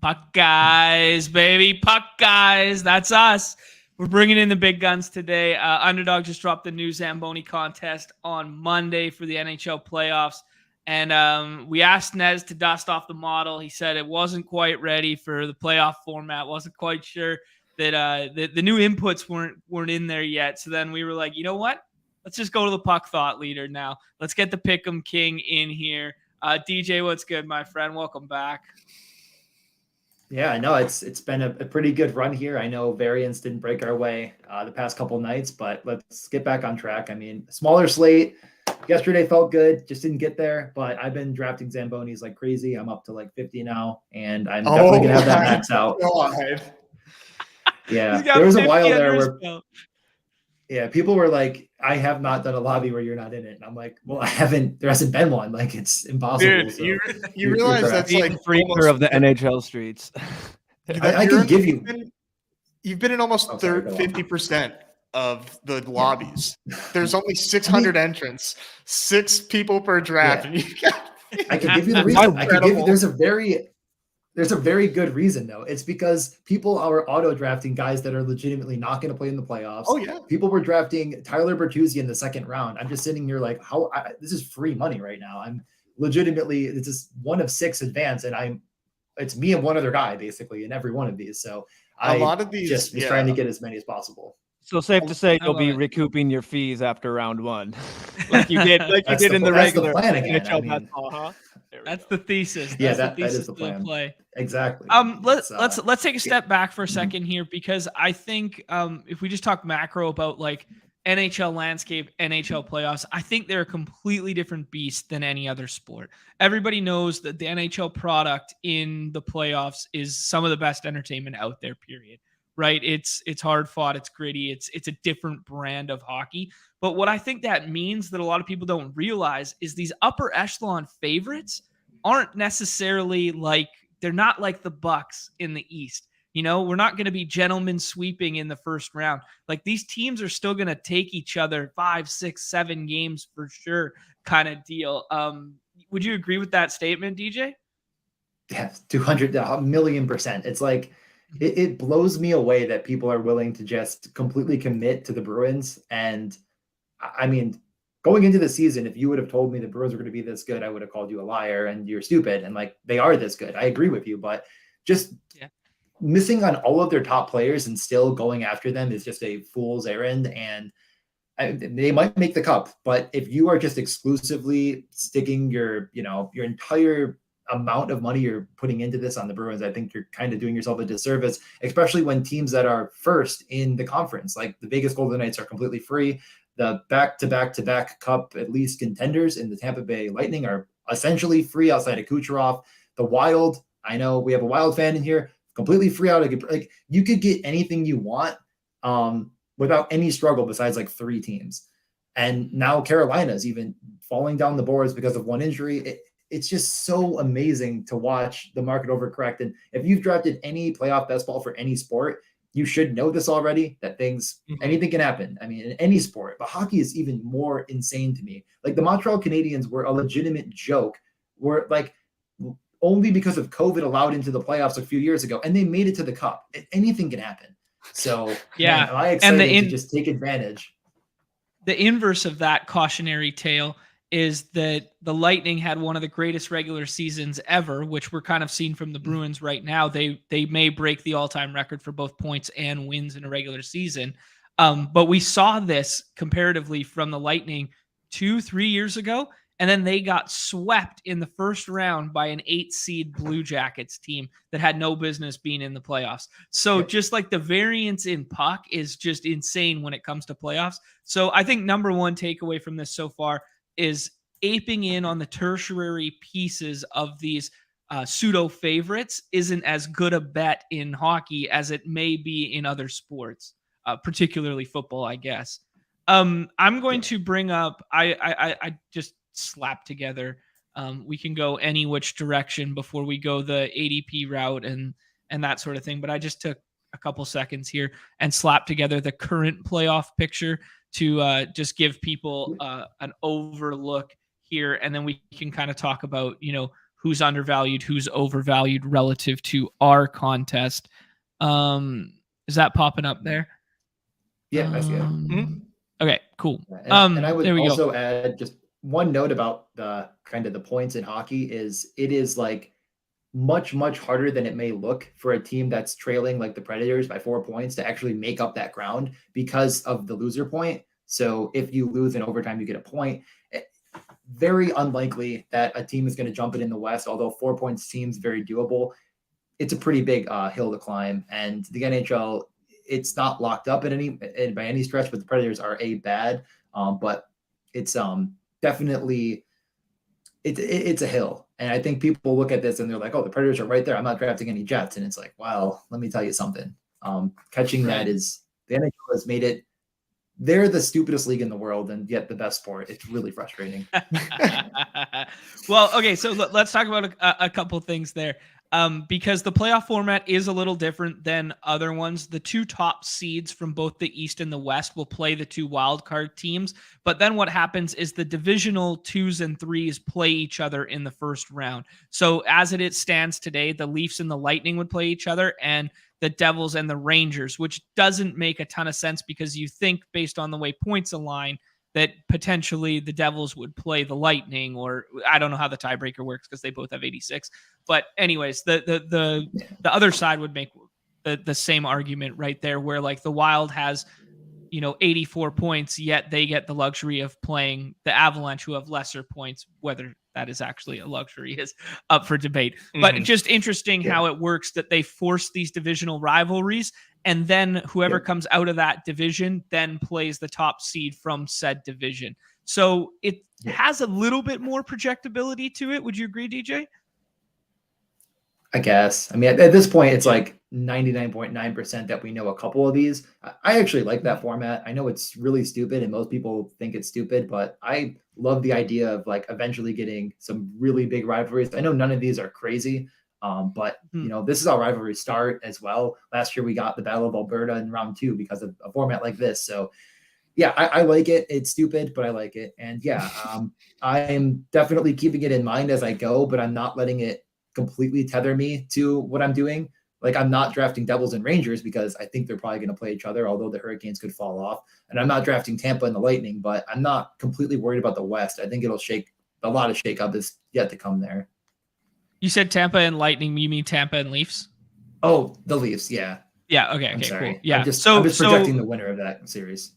Puck guys, baby. Puck guys. That's us. We're bringing in the big guns today. Underdog just dropped the new Zamboni contest on Monday for the NHL playoffs. And we asked Nez to dust off the model. He said it wasn't quite ready for the playoff format. Wasn't quite sure that the new inputs weren't in there yet. So then we were like, you know what? Let's just go to the puck thought leader now. Let's get the Pick'em King in here. DJ, what's good, my friend? Welcome back. Yeah, I know it's been a pretty good run here. I know variance didn't break our way the past couple of nights, but let's get back on track. I mean, smaller slate. Yesterday felt good, just didn't get there, but I've been drafting Zambonis like crazy. I'm up to like 50 now, and I'm definitely gonna have that max out. God. Yeah, there was a while there where people were like, I have not done a lobby where you're not in it. And I'm like, well, there hasn't been one. Like, it's impossible. Dude, so you realize that's like freaker of the NHL streets. I can give you. You've been in almost 50% of the lobbies. There's only 600 entrants, 6 people per draft. Yeah. And I can give you the reason. I can give you. There's a very good reason, though. It's because people are auto drafting guys that are legitimately not going to play in the playoffs. Oh, yeah. People were drafting Tyler Bertuzzi in the second round. I'm just sitting here like, this is free money right now. I'm legitimately, it's just one of 6 advanced, and it's me and one other guy basically in every one of these. So a lot of these just trying to get as many as possible. So safe to say you'll be recouping your fees after round 1, like you did, in the regular plan again. That's the thesis. That is the plan. Play. Exactly. Let's take a step back for a second here, because I think if we just talk macro about like NHL landscape, NHL playoffs, I think they're a completely different beast than any other sport. Everybody knows that the NHL product in the playoffs is some of the best entertainment out there, period. Right? It's hard fought, it's gritty, it's a different brand of hockey. But what I think that means that a lot of people don't realize is these upper echelon favorites aren't necessarily they're not like the Bucks in the East. You know, we're not going to be gentlemen sweeping in the first round. Like, these teams are still going to take each other 5, 6, 7 games for sure, kind of deal. Would you agree with that statement, DJ? Yeah, 200,000,000%. It's like, it blows me away that people are willing to just completely commit to the Bruins. And I mean, going into the season, if you would have told me the Bruins were going to be this good, I would have called you a liar and you're stupid. And like, they are this good. I agree with you, but just missing on all of their top players and still going after them is just a fool's errand. And they might make the cup, but if you are just exclusively sticking your entire amount of money you're putting into this on the Bruins, I think you're kind of doing yourself a disservice, especially when teams that are first in the conference, like the Vegas Golden Knights, are completely free. The back-to-back cup, at least contenders in the Tampa Bay Lightning, are essentially free outside of Kucherov. The Wild, I know we have a Wild fan in here, completely free out. Like, you could get anything you want without any struggle besides like 3 teams. And now Carolina's even falling down the boards because of one injury. It's just so amazing to watch the market overcorrect. And if you've drafted any playoff best ball for any sport, you should know this already, that anything can happen. I mean, in any sport, but hockey is even more insane to me. Like, the Montreal Canadiens were a legitimate joke, were like only because of COVID allowed into the playoffs a few years ago, and they made it to the cup. Anything can happen. So yeah, man, am I excited to just take advantage. The inverse of that cautionary tale is that the Lightning had one of the greatest regular seasons ever, which we're kind of seeing from the Bruins right now. They may break the all-time record for both points and wins in a regular season. But we saw this comparatively from the Lightning 2-3 years ago, and then they got swept in the first round by an 8-seed Blue Jackets team that had no business being in the playoffs. So just like the variance in puck is just insane when it comes to playoffs. So I think number one takeaway from this so far is aping in on the tertiary pieces of these pseudo favorites isn't as good a bet in hockey as it may be in other sports, particularly football, I guess. I'm going to bring up, I just slapped together. We can go any which direction before we go the ADP route and that sort of thing. But I just took a couple seconds here and slapped together the current playoff picture to just give people an overlook here. And then we can kind of talk about, who's undervalued, who's overvalued relative to our contest. Is that popping up there? Yeah, I see it. Okay, cool. And I would there we also go. add just one note about the kind of the points in hockey is it is like much, much harder than it may look for a team that's trailing like the Predators by 4 points to actually make up that ground because of the loser point. So if you lose in overtime, you get a point. Very unlikely that a team is going to jump it in the West, although 4 points seems very doable. It's a pretty big hill to climb. And the NHL, it's not locked up by any stretch, but the Predators are bad. But it's definitely it's a hill. And I think people look at this and they're like, oh, the Predators are right there. I'm not drafting any Jets. And it's like, well, let me tell you something. Catching that is the NHL has made it. They're the stupidest league in the world and yet the best sport. It's really frustrating. Well, okay, so let's talk about a couple things there. Because the playoff format is a little different than other ones. The two top seeds from both the East and the West will play the two wildcard teams. But then what happens is the divisional 2s and 3s play each other in the first round. So as it stands today, the Leafs and the Lightning would play each other, and the Devils and the Rangers, which doesn't make a ton of sense because you think based on the way points align that potentially the Devils would play the Lightning, or I don't know how the tiebreaker works because they both have 86. But anyways, the other side would make the same argument right there, where like the Wild has 84 points, yet they get the luxury of playing the Avalanche, who have lesser points. Whether that is actually a luxury is up for debate. But just interesting how it works that they force these divisional rivalries, and then whoever comes out of that division then plays the top seed from said division. So it has a little bit more projectability to it. Would you agree, DJ? I guess. I mean, at this point, it's like 99.9% that we know a couple of these. I actually like that format. I know it's really stupid and most people think it's stupid, but I love the idea of like eventually getting some really big rivalries. I know none of these are crazy, but this is how rivalries start as well. Last year, we got the Battle of Alberta in round 2 because of a format like this. So yeah, I like it. It's stupid, but I like it. And yeah, I am definitely keeping it in mind as I go, but I'm not letting it completely tether me to what I'm doing. Like I'm not drafting Devils and Rangers because I think they're probably going to play each other, although the Hurricanes could fall off. And I'm not drafting Tampa and the Lightning, but I'm not completely worried about the West. I think it'll a lot of shakeup is yet to come there. You said Tampa and Lightning. You mean Tampa and Leafs? Oh, the Leafs. Yeah. Yeah. Okay. Cool. Yeah. I'm just projecting the winner of that series.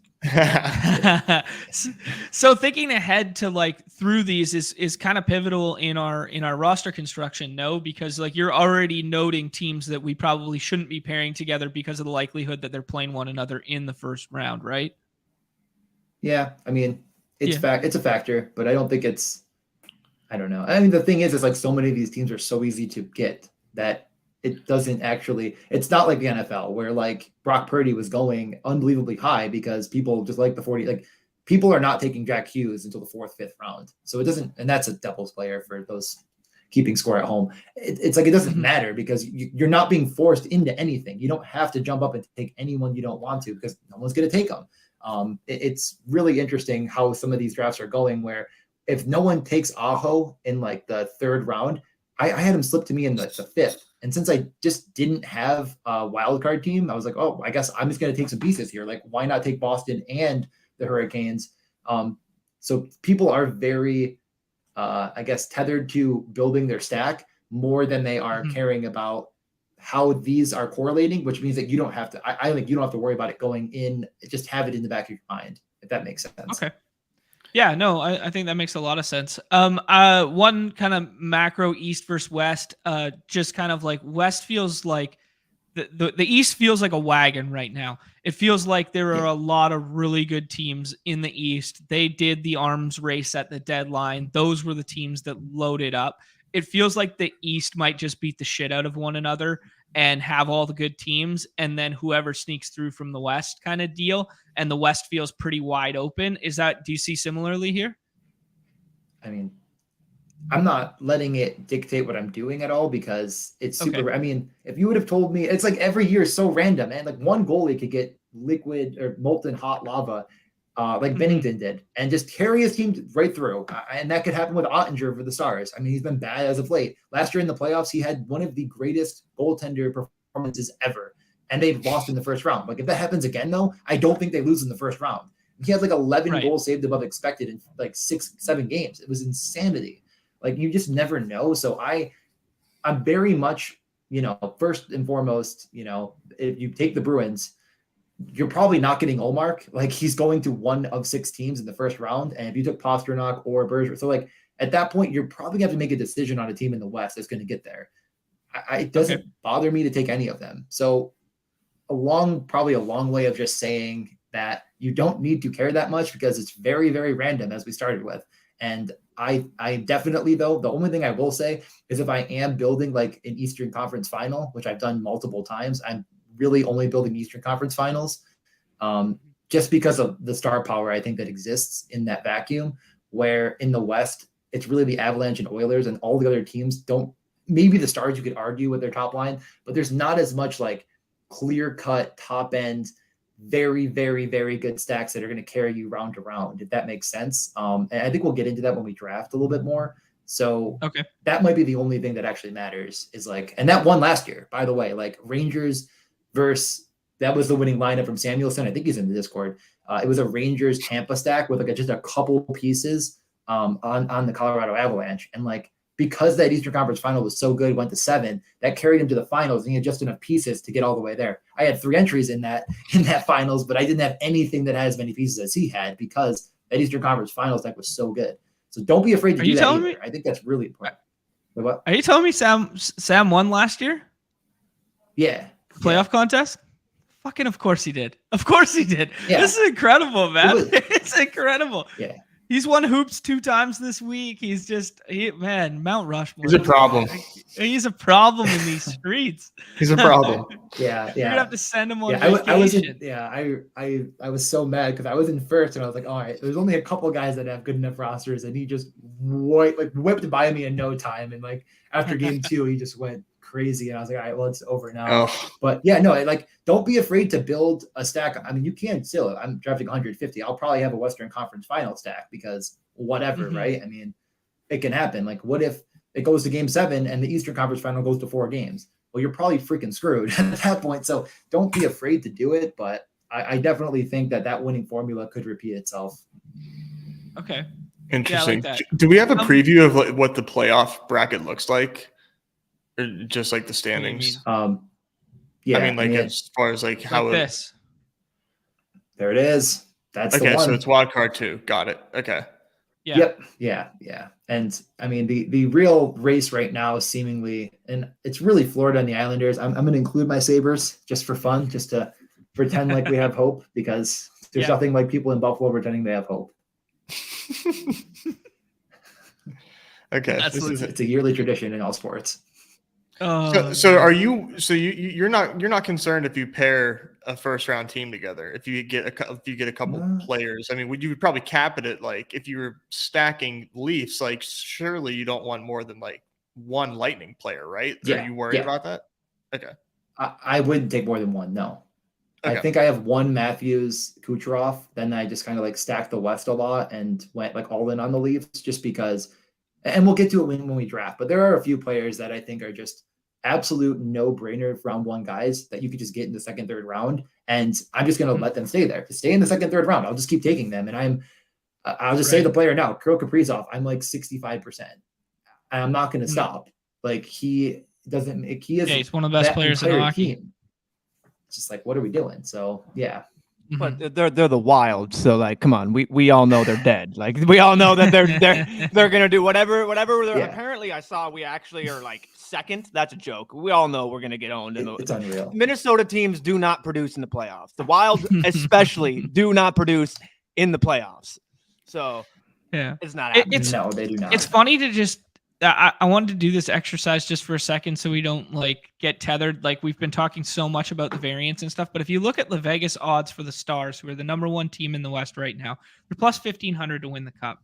So thinking ahead to like through these is kind of pivotal in our roster construction, no? Because like you're already noting teams that we probably shouldn't be pairing together because of the likelihood that they're playing one another in the first round, right? Yeah, I mean it's a factor, but I don't think I don't know. I mean the thing is like so many of these teams are so easy to get that it doesn't actually, it's not like the NFL where like Brock Purdy was going unbelievably high because people just like the 40, like people are not taking Jack Hughes until the 4th, 5th round. So it doesn't, and that's a Devils player for those keeping score at home. It's like, it doesn't matter because you're not being forced into anything. You don't have to jump up and take anyone you don't want to because no one's going to take them. It's really interesting how some of these drafts are going where if no one takes Aho in like the 3rd round, I had him slip to me in the 5th. And since I just didn't have a wild card team, I was like, oh, I guess I'm just going to take some pieces here. Like, why not take Boston and the Hurricanes? So people are very, I guess, tethered to building their stack more than they are caring about how these are correlating, which means that you don't have to, I think you don't have to worry about it going in, just have it in the back of your mind, if that makes sense. Okay. Yeah, no, I think that makes a lot of sense. One kind of macro East versus West, just kind of like West feels like the East feels like a wagon right now. It feels like there are a lot of really good teams in the East. They did the arms race at the deadline. Those were the teams that loaded up. It feels like the East might just beat the shit out of one another and have all the good teams, and then whoever sneaks through from the West kind of deal. And the West feels pretty wide open. Do you see similarly here? I mean, I'm not letting it dictate what I'm doing at all because it's super. Okay. I mean, if you would have told me, it's like every year is so random, man. Like one goalie could get liquid or molten hot lava like Binnington did, and just carry his team right through. And that could happen with Ottinger for the Stars. I mean, he's been bad as of late. Last year in the playoffs, he had one of the greatest goaltender performances ever, and they've lost in the first round. Like if that happens again, though, I don't think they lose in the first round. He had like 11 goals saved above expected in like 6-7 games. It was insanity. Like you just never know. So I'm very much, first and foremost, if you take the Bruins, you're probably not getting Ullmark. Like he's going to one of 6 teams in the first round. And if you took Pastrnak or Bergeron, so like at that point, you're probably gonna have to make a decision on a team in the West that's going to get there. It doesn't bother me to take any of them. So probably a long way of just saying that you don't need to care that much because it's very, very random as we started with. And I definitely, though, the only thing I will say is if I am building like an Eastern Conference final, which I've done multiple times, I'm really only building Eastern Conference finals just because of the star power I think that exists in that vacuum, where in the West, it's really the Avalanche and Oilers and all the other teams don't, maybe the Stars you could argue with their top line, but there's not as much like clear cut top end, very, very, very good stacks that are going to carry you round to round, if that makes sense. And I think we'll get into that when we draft a little bit more. So that might be the only thing that actually matters is like, and that won last year, by the way, like Rangers versus, that was the winning lineup from Samuelson. I think he's in the Discord. It was a Rangers Tampa stack with like just a couple pieces on the Colorado Avalanche. And like, because that Eastern Conference final was so good, went to 7, that carried him to the finals, and he had just enough pieces to get all the way there. I had 3 entries in that finals, but I didn't have anything that had as many pieces as he had because that Eastern Conference finals deck was so good. So don't be afraid to do that either. I think that's really important. Wait, what? Are you telling me Sam won last year? Yeah. Playoff contest? Fucking of course he did. Of course he did. Yeah. This is incredible, man. It's incredible. Yeah. He's won hoops 2 times this week. He's just, Mount Rushmore. He's a problem. He's a problem in these streets. He's a problem. Yeah. You're gonna have to send him on vacation. I I was so mad because I was in first and I was like, all right, there's only a couple guys that have good enough rosters, and he just whipped by me in no time. And like after game 2, he just went crazy, and I was like, all right, well, it's over now. But yeah, no, like don't be afraid to build a stack. I mean, you can still. I'm drafting 150. I'll probably have a Western Conference final stack because whatever, right? I mean, it can happen. Like, what if it goes to game 7 and the Eastern Conference final goes to 4 games? Well, you're probably freaking screwed at that point. So don't be afraid to do it. But I definitely think that winning formula could repeat itself. Okay. Interesting. Yeah, I like Do we have a preview of what the playoff bracket looks like? Or just like the standings? Yeah. I mean, as far as like how this. There it is. That's okay. The one. So it's wild card 2. Got it. Okay. Yeah. Yep. Yeah. And I mean, the real race right now is seemingly, and it's really Florida and the Islanders. I'm going to include my Sabres just for fun, just to pretend like we have hope, because there's nothing like people in Buffalo pretending they have hope. Okay. It's a yearly tradition in all sports. So are you? So you're not concerned if you pair a first round team together, if you get a couple players? I mean, would you probably cap it at like if you were stacking Leafs? Like, surely you don't want more than like 1 Lightning player, right? Yeah. Are you worried about that? Okay. I wouldn't take more than 1. No. Okay. I think I have 1 Matthews Kucherov. Then I just kind of like stacked the West a lot and went like all in on the Leafs just because. And we'll get to it when we draft. But there are a few players that I think are just absolute no-brainer round 1 guys that you could just get in the 2nd, 3rd round. And I'm just going to let them stay there. To stay in the 2nd, 3rd round, I'll just keep taking them. And I'll just say the player now, Kirill Kaprizov, I'm like 65%. And I'm not going to stop. Like he is. He's one of the best players in hockey. Team. It's just like, what are we doing? So yeah. But they're the Wild, so like, come on, we all know they're dead. Like we all know that they're gonna do whatever. Apparently, I saw we actually are like 2nd. That's a joke. We all know we're gonna get owned. It's unreal. Minnesota teams do not produce in the playoffs. The Wild, especially, do not produce in the playoffs. So yeah, it's not happening. No, they do not. It's funny to just. I wanted to do this exercise just for a second so we don't like get tethered. Like we've been talking so much about the variance and stuff, but if you look at the Vegas odds for the Stars, who are the number 1 team in the West right now, they're plus 1,500 to win the Cup.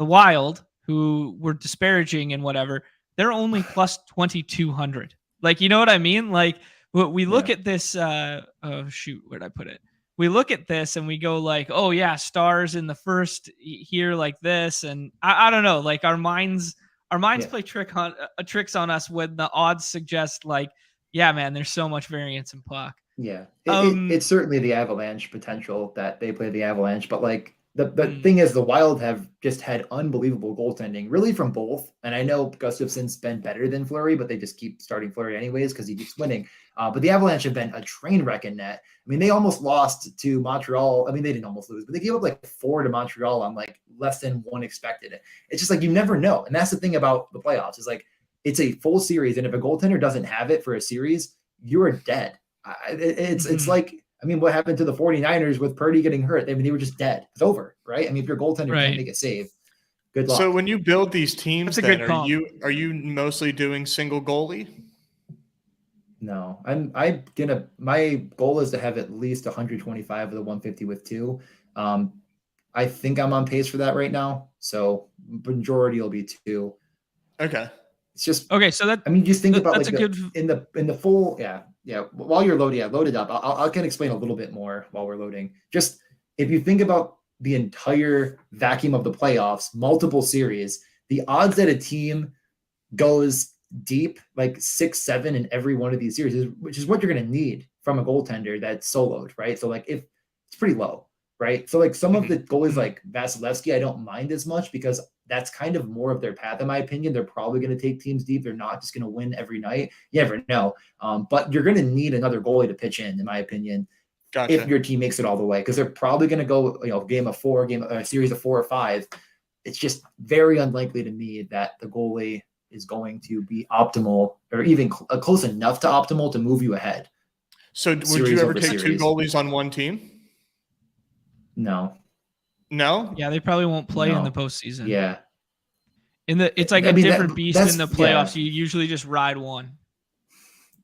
The Wild, who were disparaging and whatever, they're only plus 2,200. Like, you know what I mean? Like we look at this. Oh shoot, where'd I put it? we look at this and we go like, oh yeah, stars in the first here like this, and I don't know, like our minds play tricks on us when the odds suggest like, yeah, man, there's so much variance in puck. Yeah, it's certainly the Avalanche potential that they play the Avalanche, but like the thing is, the Wild have just had unbelievable goaltending, really from both. And I know Gustafson's been better than Fleury, but they just keep starting Fleury anyways because he keeps winning. But the Avalanche have been a train wreck in net. I mean, they almost lost to Montreal. I mean, they didn't almost lose, but they gave up like 4 to Montreal on like less than 1 expected. It's just like you never know, and that's the thing about the playoffs is like it's a full series, and if a goaltender doesn't have it for a series, you are dead. It's like, I mean, what happened to the 49ers with Purdy getting hurt? I mean, they were just dead. It's over, right? I mean, if your goaltender can't make a save, good luck. So when you build these teams, then are you mostly doing single goalie? No, my goal is to have at least 125 of the 150 with 2. I think I'm on pace for that right now. So majority will be 2. Okay. It's just okay. So that, I mean, just think about that's like in the full, yeah. While you're loaded up, I can explain a little bit more while we're loading. Just if you think about the entire vacuum of the playoffs, multiple series, the odds that a team goes deep, like 6-7 in every one of these series, which is what you're going to need from a goaltender that's soloed, right? So like if it's pretty low, right? So like some of the goalies like Vasilevsky, I don't mind as much because that's kind of more of their path, in my opinion. They're probably going to take teams deep. They're not just going to win every night. You never know. But you're going to need another goalie to pitch in my opinion, if your team makes it all the way, because they're probably going to go, game of 4, a series of 4 or 5. It's just very unlikely to me that the goalie is going to be optimal or even close enough to optimal to move you ahead. So would you ever take 2 goalies on one team? No. Yeah, they probably won't play in the postseason. Yeah. It's like a different beast in the playoffs. You usually just ride one.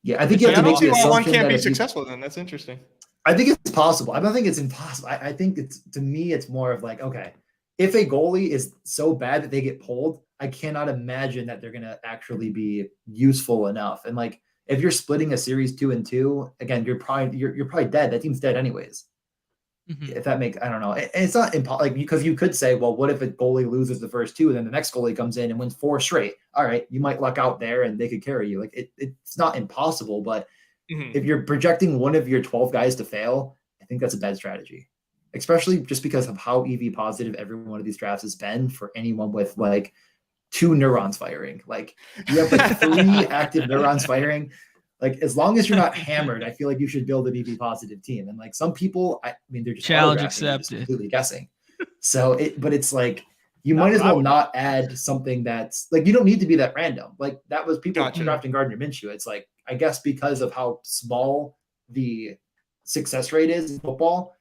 Yeah, I think you have to make the assumption one can't be that successful. Then that's interesting. I think it's possible. I don't think it's impossible. I think to me, it's more of like, okay, if a goalie is so bad that they get pulled, I cannot imagine that they're going to actually be useful enough. And like, if you're splitting a series 2-2, again, you're probably dead. That team's dead anyways. If that makes, I don't know. And it's not like, because you could say, well, what if a goalie loses the first 2 and then the next goalie comes in and wins 4 straight? All right, you might luck out there and they could carry you. Like it's not impossible, but if you're projecting one of your 12 guys to fail, I think that's a bad strategy, especially just because of how EV positive every one of these drafts has been for anyone with like 2 neurons firing. Like you have like 3 active neurons firing. Like as long as you're not hammered, I feel like you should build an EV positive team. And like some people, I mean, they're just challenge accepted, completely guessing. So but it's like you might as well not add something that's like, you don't need to be that random. Like that was people drafting Gardner Minshew. It's like, I guess because of how small the success rate is in football,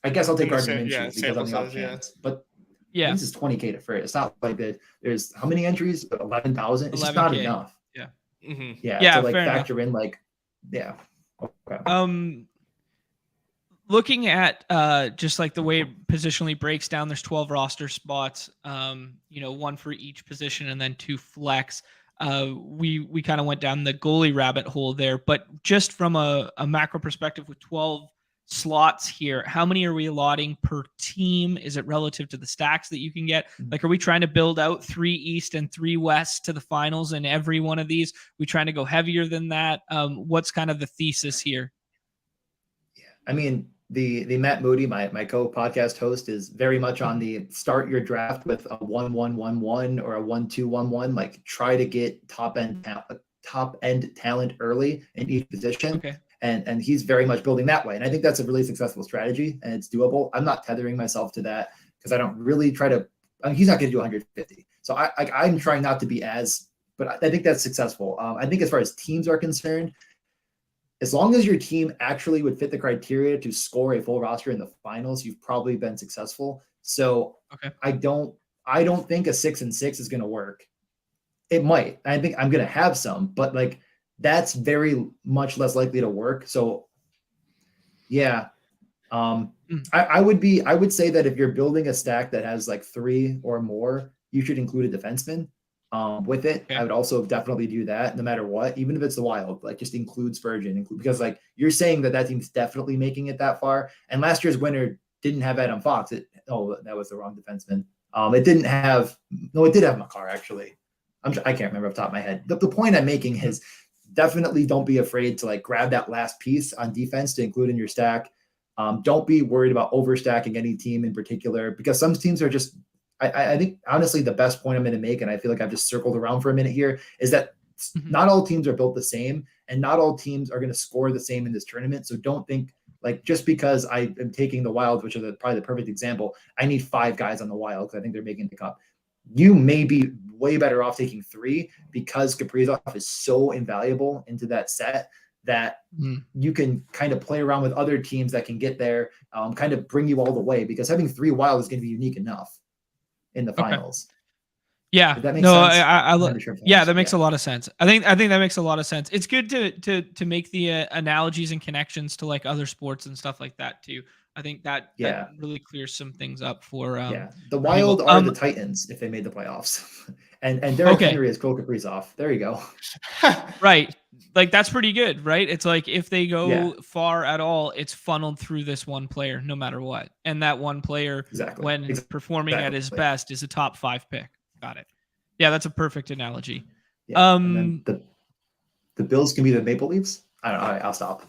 I guess I'll take Gardner Minshew because I'm the off chance. But this is 20K to first. It's not like that. There's how many entries? 11,000. It's just not enough. Yeah. To like factor in like, okay. Looking at just like the way it positionally breaks down, there's 12 roster spots, 1 for each position and then 2 flex. We kind of went down the goalie rabbit hole there, but just from a macro perspective with 12 slots here, how many are we allotting per team? Is it relative to the stacks that you can get? Like, are we trying to build out 3 East and 3 West to the finals in every one of these? We trying to go heavier than that? What's kind of the thesis here? Yeah, I mean, the Matt Moody, my co-podcast host, is very much on the start your draft with a 1-1-1-1 or a 1-2-1-1. Like, try to get top end talent early in each position. Okay. And he's very much building that way. And I think that's a really successful strategy and it's doable. I'm not tethering myself to that because I don't really try to, I mean, he's not going to do 150. So I'm trying not to be but I think that's successful. I think as far as teams are concerned, as long as your team actually would fit the criteria to score a full roster in the finals, you've probably been successful. So I don't think a 6-6 is going to work. It might. I think I'm going to have some, but like, that's very much less likely to work. So yeah, I would say that if you're building a stack that has like 3 or more, you should include a defenseman. with it. Okay. I would also definitely do that no matter what, even if it's the Wild, like just include Spurgeon, because like you're saying that team's definitely making it that far. And last year's winner didn't have Adam Fox. That was the wrong defenseman. It did have Makar actually. I can't remember off the top of my head. The point I'm making is definitely don't be afraid to like grab that last piece on defense to include in your stack. Don't be worried about overstacking any team in particular, because some teams are just, I think honestly the best point I'm going to make, and I feel like I've just circled around for a minute here, is that not all teams are built the same, and not all teams are going to score the same in this tournament. So don't think like just because I am taking the Wild, which is probably the perfect example, I need 5 guys on the Wild because I think they're making the cup. You may be way better off taking 3 because Kaprizov is so invaluable into that set that you can kind of play around with other teams that can get there, kind of bring you all the way, because having 3 Wild is going to be unique enough in the finals. Yeah, Does that make no, sense? Yeah, that makes a lot of sense. I think that makes a lot of sense. It's good to make the analogies and connections to like other sports and stuff like that too. I think that really clears some things up for the Wild are the Titans if they made the playoffs, and Derrick Henry is Cole Kaprizov. There you go. Right, like that's pretty good, right? It's like if they go far at all, it's funneled through this one player, no matter what, and that one player, when performing at his best, is a top 5 pick. Got it. Yeah, that's a perfect analogy. Yeah, and then the Bills can be the Maple Leafs. I don't know. All right, I'll stop.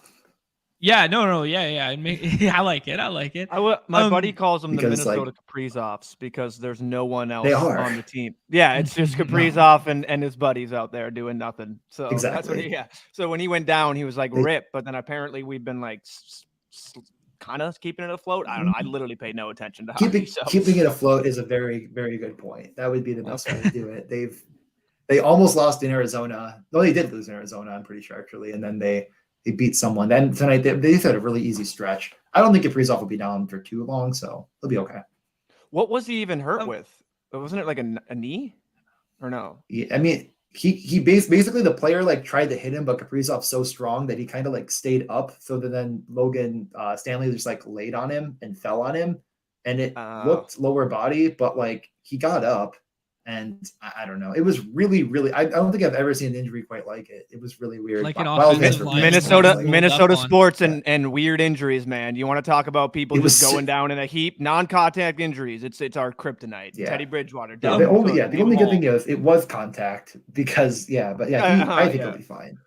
Yeah, no, yeah. I like it. My buddy calls them the Minnesota Kaprizovs because there's no one else on the team. Yeah, it's just Kaprizov and his buddies out there doing nothing. So that's what So when he went down, he was like rip, but then apparently we've been like kind of keeping it afloat. I don't know. I literally paid no attention to keeping it afloat is a very, very good point. That would be the best way to do it. They almost lost in Arizona. No, they did lose in Arizona, I'm pretty sure actually. And then they beat someone. Then tonight they had a really easy stretch. I don't think Kaprizov will be down for too long, so he'll be okay. What was he even hurt with? Wasn't it like a knee or no? Yeah, I mean, he basically the player like tried to hit him, but Kaprizov's so strong that he kind of like stayed up. So that then Logan Stanley just like laid on him and fell on him, and it looked lower body, but like he got up, and I don't know. It was really, really. I don't think I've ever seen an injury quite like it. It was really weird. Like Minnesota sports and weird injuries, man. You want to talk about people just going down in a heap? Non-contact injuries. It's our kryptonite. Yeah. Teddy Bridgewater. The only good thing is it was contact because I think he'll be fine.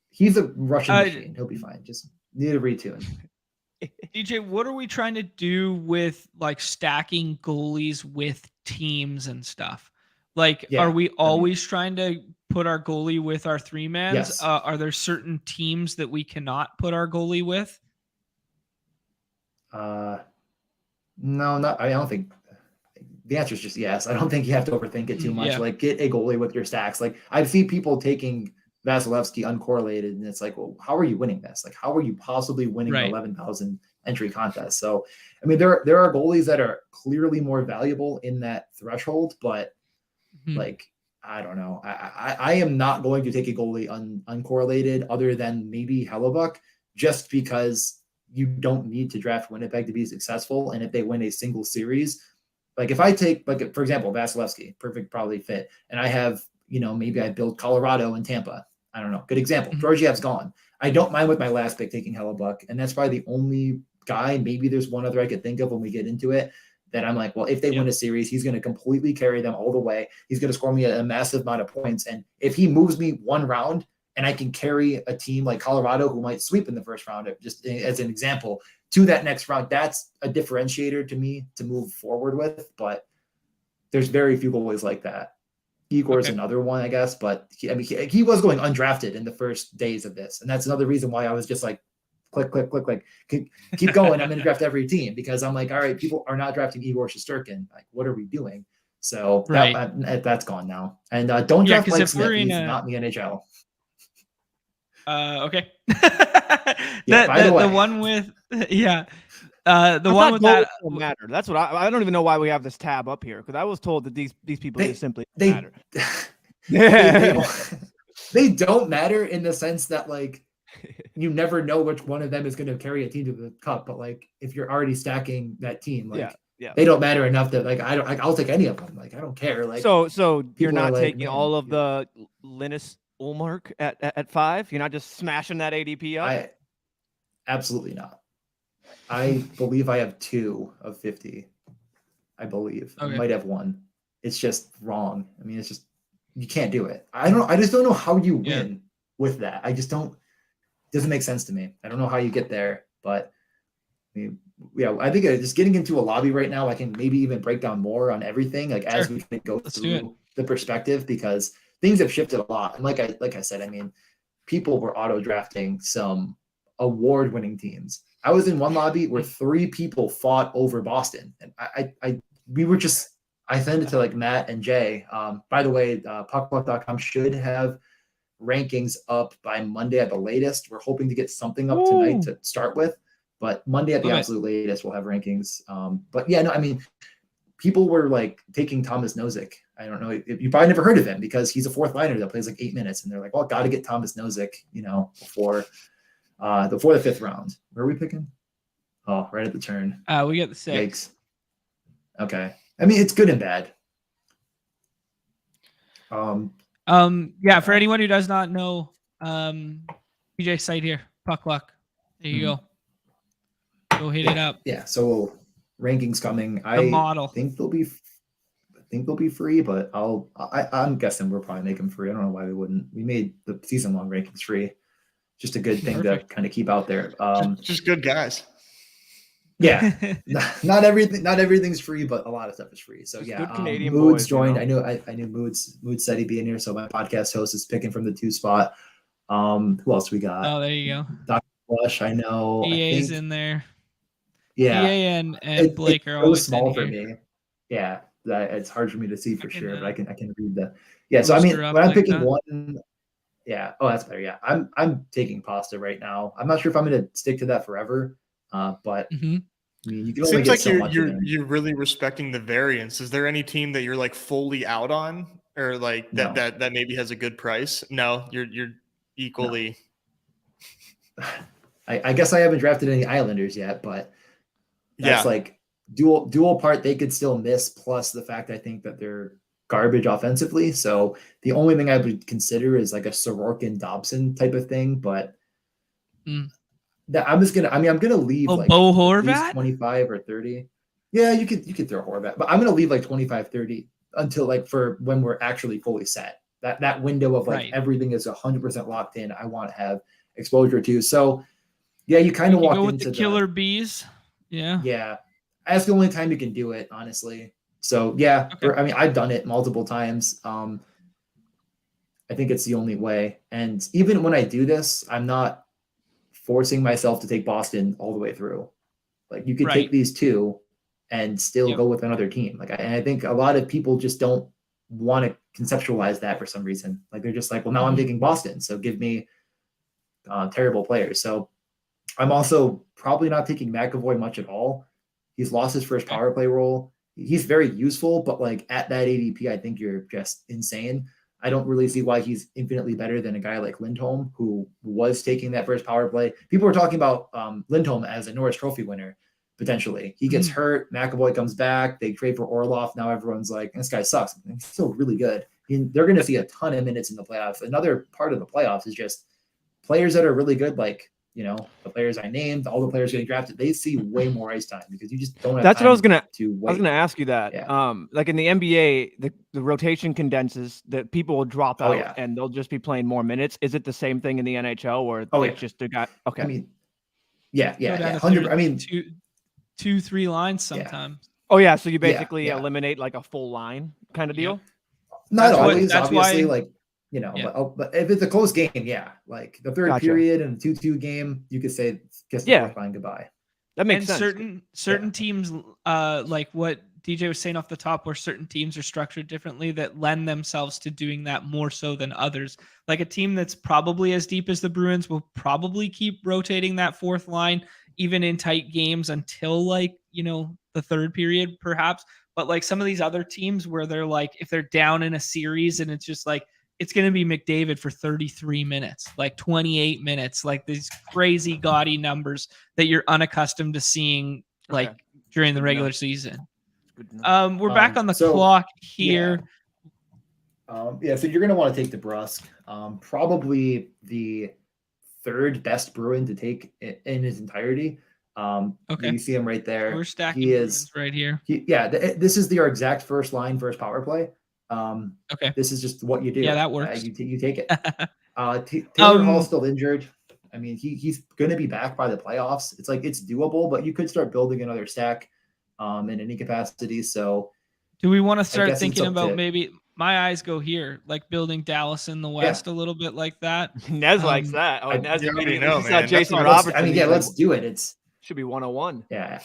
He's a Russian machine. He'll be fine. Just need to retune. DJ, what are we trying to do with like stacking goalies with teams and stuff? Like, are we always trying to put our goalie with our 3-mans? Yes. Are there certain teams that we cannot put our goalie with? No, not. I don't think. The answer is just yes. I don't think you have to overthink it too much. Yeah. Like, get a goalie with your stacks. Like, I see people taking Vasilevsky uncorrelated, and it's like, well, how are you winning this? Like, how are you possibly winning an 11,000 entry contest? So, I mean, there are goalies that are clearly more valuable in that threshold, but like, I don't know. I am not going to take a goalie uncorrelated other than maybe Hellebuck, just because you don't need to draft Winnipeg to be successful. And if they win a single series, like if I take, like, for example, Vasilevsky, perfect probably fit, and I have, maybe I build Colorado and Tampa. I don't know. Good example. Georgiev's gone. I don't mind with my last pick taking Hellebuck, and that's probably the only guy. Maybe there's one other I could think of when we get into it that I'm like, well, if they win a series, he's going to completely carry them all the way. He's going to score me a massive amount of points. And if he moves me one round and I can carry a team like Colorado who might sweep in the first round, just as an example, to that next round, that's a differentiator to me to move forward with. But there's very few goalies like that. Igor's another one, I guess, but he was going undrafted in the first days of this. And that's another reason why I was just like, click, keep going. I'm going to draft every team because I'm like, all right, people are not drafting Igor Shesterkin. Like, what are we doing? So that's gone now. And don't draft Blake Smith. He's not in the NHL. Okay. The one with the one with that matter. That's what I don't even know why we have this tab up here, because I was told that these people just simply matter. They don't matter in the sense that, like, you never know which one of them is going to carry a team to the cup. But like, if you're already stacking that team, like they don't matter enough that like I'll take any of them. Like I don't care. Like so you're people are not like, taking man, all of the Linus Ullmark at 5. You're not just smashing that ADP up. Absolutely not. I believe I have 2 of 50. I believe I might have 1. It's just wrong. I mean, it's just you can't do it. I just don't know how you win with that. I just don't. It doesn't make sense to me. I don't know how you get there, but I mean, yeah, I think just getting into a lobby right now, I can maybe even break down more on everything, like as we go through the perspective, because things have shifted a lot. And like I said, I mean, people were auto drafting some award-winning teams. I was in one lobby where 3 people fought over Boston, and I sent it to like Matt and Jay. By the way, puckluck.com should have rankings up by Monday at the latest. We're hoping to get something up tonight to start with, but Monday at the absolute latest we'll have rankings. But yeah, no, I mean, people were like taking Thomas Nozick. I don't know, you probably never heard of him because he's a 4th liner that plays like 8 minutes, and they're like, well, got to get Thomas Nozick, before the 5th round. Where are we picking? Oh, right at the turn. We get the 6. Yikes. Okay. I mean, it's good and bad. Yeah, for anyone who does not know, PJ site here, Puck Luck. There you go. Go hit it up. Yeah, so rankings coming. Model. I think they'll be free, but I'm guessing we'll probably make them free. I don't know why we wouldn't. We made the season long rankings free. Just a good thing to kind of keep out there. Just good guys. Yeah, not everything's free, but a lot of stuff is free. So yeah, Canadian Moods boys, joined. I knew Moods said he'd be in here, so my podcast host is picking from the 2 spot. Who else we got? Oh, there you go. Dr. Flush, I know. EA's in there. Yeah, EA and Blake are always small for here. me. Yeah, it's hard for me to see for sure, but I can read the. Yeah, so I mean, when I'm picking one. Yeah. Oh, that's better. Yeah, I'm taking pasta right now. I'm not sure if I'm going to stick to that forever. But I mean, you can only seems get like so much you're really respecting the variance. Is there any team that you're like fully out on, or like that maybe has a good price? No, you're equally. No. I guess I haven't drafted any Islanders yet, but that's like dual part they could still miss, plus the fact I think that they're garbage offensively. So the only thing I would consider is like a Sorokin Dobson type of thing, but. I'm gonna leave like Bo at Horvat? least 25 or 30. Yeah, you could throw Horvat, but I'm gonna leave like 25, 30 until like for when we're actually fully set. That window of like everything is 100% locked in. I want to have exposure to. So yeah, you kind of walk into the killer bees. Yeah. Yeah. That's the only time you can do it, honestly. So yeah, I've done it multiple times. I think it's the only way. And even when I do this, I'm not forcing myself to take Boston all the way through. Like you could take these 2 and still go with another team. Like, and I think a lot of people just don't want to conceptualize that for some reason. Like they're just like, well, now I'm taking Boston, so give me terrible players. So I'm also probably not taking McAvoy much at all. He's lost his first power play role. He's very useful, but like at that ADP, I think you're just insane. I don't really see why he's infinitely better than a guy like Lindholm, who was taking that first power play. People were talking about Lindholm as a Norris Trophy winner, potentially. He gets hurt. McAvoy comes back. They trade for Orlov. Now everyone's like, this guy sucks. He's still really good. They're going to see a ton of minutes in the playoffs. Another part of the playoffs is just players that are really good, like, the players I named, all the players getting drafted, they see way more ice time because you just don't have That's time what I was gonna ask you that. Yeah. Like in the NBA, the rotation condenses, that people will drop out and they'll just be playing more minutes. Is it the same thing in the NHL where it's just a guy? Okay. I mean, yeah. 100. I mean, 2-3 lines sometimes. Oh yeah. So you basically eliminate like a full line kind of deal. Not always, obviously, like, but if it's a close game, like the third period and a 2-2 game, you could say kiss the fourth line goodbye. That makes sense. Certain teams, like what DJ was saying off the top, where certain teams are structured differently that lend themselves to doing that more so than others. Like a team that's probably as deep as the Bruins will probably keep rotating that 4th line even in tight games until like, the 3rd period perhaps. But like some of these other teams where they're like, if they're down in a series and it's just like, it's going to be McDavid for 33 minutes, like 28 minutes, like these crazy gaudy numbers that you're unaccustomed to seeing, like during the Good to know. regular season. Good to know. We're back on the So, clock here. So you're going to want to take DeBrusque. Probably the third best Bruin to take in his entirety. Okay. You see him right there. We're stacking He Bruins is right here. This is your exact first line, first power play. Okay. This is just what you do. Yeah, that works. You take it. Taylor Hall's still injured. I mean, he's going to be back by the playoffs. It's like it's doable, but you could start building another stack in any capacity. So, do we want to I start guess it's thinking up about to- maybe my eyes go here, like building Dallas in the West a little bit like that? Nez likes that. Oh, I- Nez you already immediately know, saw man. Jason That's- Robertson. I mean, he's like, let's do it. It's should be 101. yeah.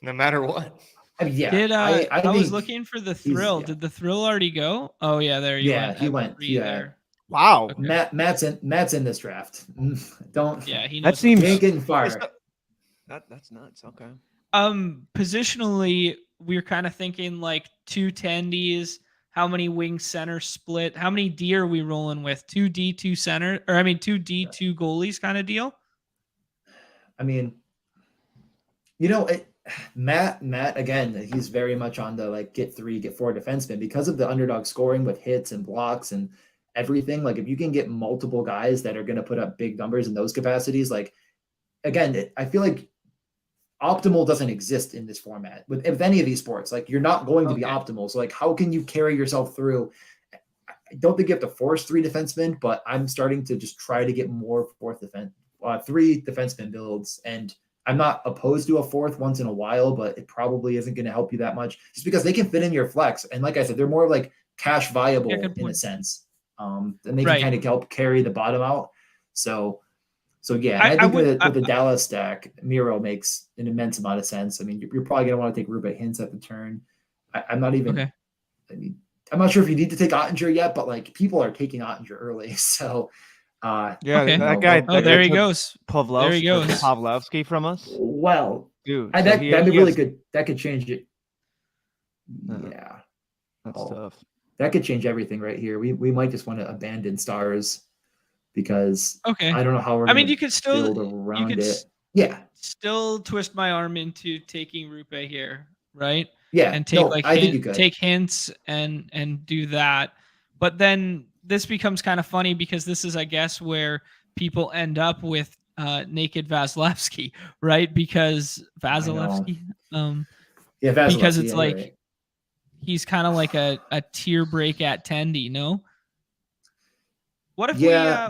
No matter what. I mean, yeah. Did I was think- looking for the Thrill. yeah. Did the Thrill already go? Oh yeah, there you Yeah, went. he at went. 3 Yeah. there. Wow. Okay. Matt's in this draft. Don't. Yeah, he That knows. seems- He ain't getting far. That's nuts. Okay. Positionally, we're kind of thinking like 2 10s. How many wing center split? How many D are we rolling with? 2 D, 2 center, or I mean 2 D, 2 goalies kind of deal. I mean, Matt again, he's very much on the like get 3, get 4 defensemen because of the underdog scoring with hits and blocks and everything. Like if you can get multiple guys that are going to put up big numbers in those capacities, like again, I feel like optimal doesn't exist in this format with any of these sports. Like you're not going to be optimal. So like, how can you carry yourself through? I don't think you have to force 3 defensemen, but I'm starting to just try to get more 3 defenseman builds. And I'm not opposed to a 4th once in a while, but it probably isn't going to help you that much just because they can fit in your flex. And like I said, they're more like cash viable in a sense. And they can kind of help carry the bottom out. So yeah, I think with the Dallas stack, Miro makes an immense amount of sense. I mean, you're probably going to want to take Rupert Hintz at the turn. I'm not even. Okay. I mean, I'm not sure if you need to take Ottinger yet, but like people are taking Ottinger early, so. Okay. That guy. Oh, there he goes. Pavlovsky, There he goes. Pavlovsky from us. Well, Dude, that'd be really good. That could change it. Yeah, That's tough. That could change everything right here. We might just want to abandon Stars because I don't know how we're. I mean, you could still build around it. Yeah, still twist my arm into taking Rupe here, right? Yeah, and take I think you could take hints and do that. But then this becomes kind of funny because this is, I guess, where people end up with naked Vasilevsky, right? Because Vasilevsky, Vasilevsky, because it's like he's kind of like a tier break at Tendy, no? What if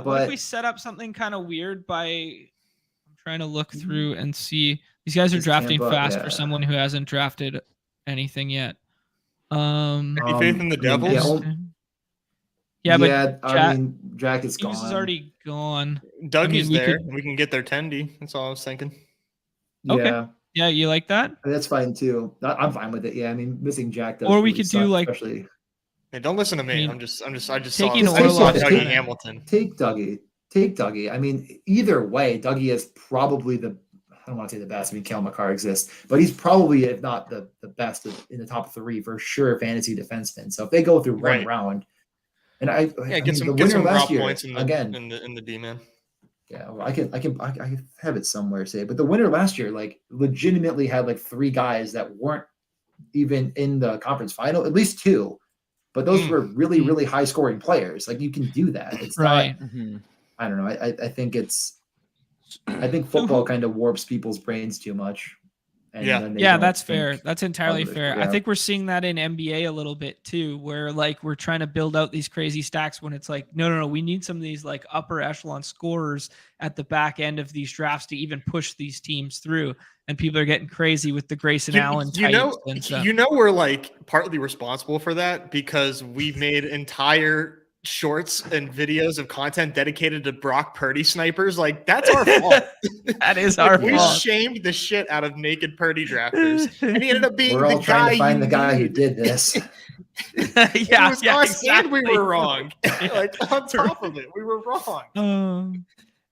what if we set up something kind of weird by? I'm trying to look through and see. These guys are drafting fast for someone who hasn't drafted anything yet. Any faith in the Devils? But Jack is gone. Hughes is already gone. Dougie's there. We can get their Tendy. That's all I was thinking. Okay. Yeah, you like that? That's fine too. I'm fine with it. Yeah, I mean, missing Jack does. Or we could do like. Especially. Hey, don't listen to me. I just taking saw Dougie Hamilton. Take Dougie. I mean, either way, Dougie is probably I don't want to say the best. I mean, Cale Makar exists, but he's probably, if not the best in the top 3 for sure, fantasy defenseman. So if they go through one round, and get some raw points in the D man. Yeah, well, I can have it somewhere say, but the winner last year, like legitimately had like 3 guys that weren't even in the conference final, at least 2, but those were really, really high scoring players. Like you can do that. It's right. Not, I don't know. I think football kind of warps people's brains too much. And that's fair. That's entirely fair. Yeah. I think we're seeing that in NBA a little bit too, where like we're trying to build out these crazy stacks when it's like, no, we need some of these like upper echelon scorers at the back end of these drafts to even push these teams through. And people are getting crazy with the Grayson Allen types and stuff. We're like partly responsible for that because we've made entire shorts and videos of content dedicated to Brock Purdy snipers. Like that's our fault. That is our fault. We shamed the shit out of naked Purdy drafters, and he ended up being We're all the trying guy to find the guy who did this. It was us, and we were wrong. Like on top of it, we were wrong.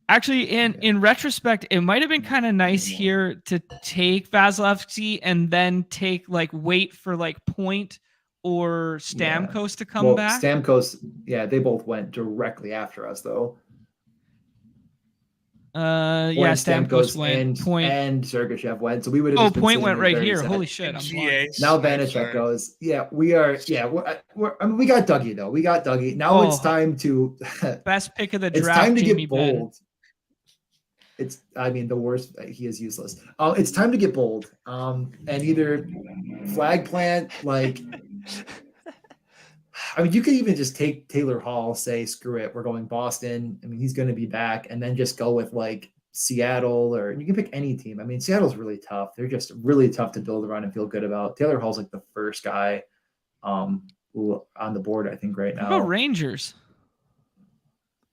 Actually, in retrospect, it might have been kind of nice here to take Vasilevsky and then wait for like Point or Stamkos to come back. Stamkos, they both went directly after us though. Yeah, Stamkos went. Point. And Sergachev went. So we would have. Oh, Point went right here. Holy shit! I'm GA. Now Vanacek goes. Yeah, we are. Yeah, I mean, we got Dougie though. We got Dougie. Now it's time to. Best pick of the It's draft. time to Jamie get bold. It's. I mean, the worst. He is useless. It's time to get bold. And either flag plant like. I mean, you could even just take Taylor Hall, say, screw it, we're going Boston. I mean, he's going to be back, and then just go with like Seattle, or you can pick any team. I mean, Seattle's really tough. They're just really tough to build around and feel good about. Taylor Hall's like the first guy on the board, I think, right now. What about Rangers?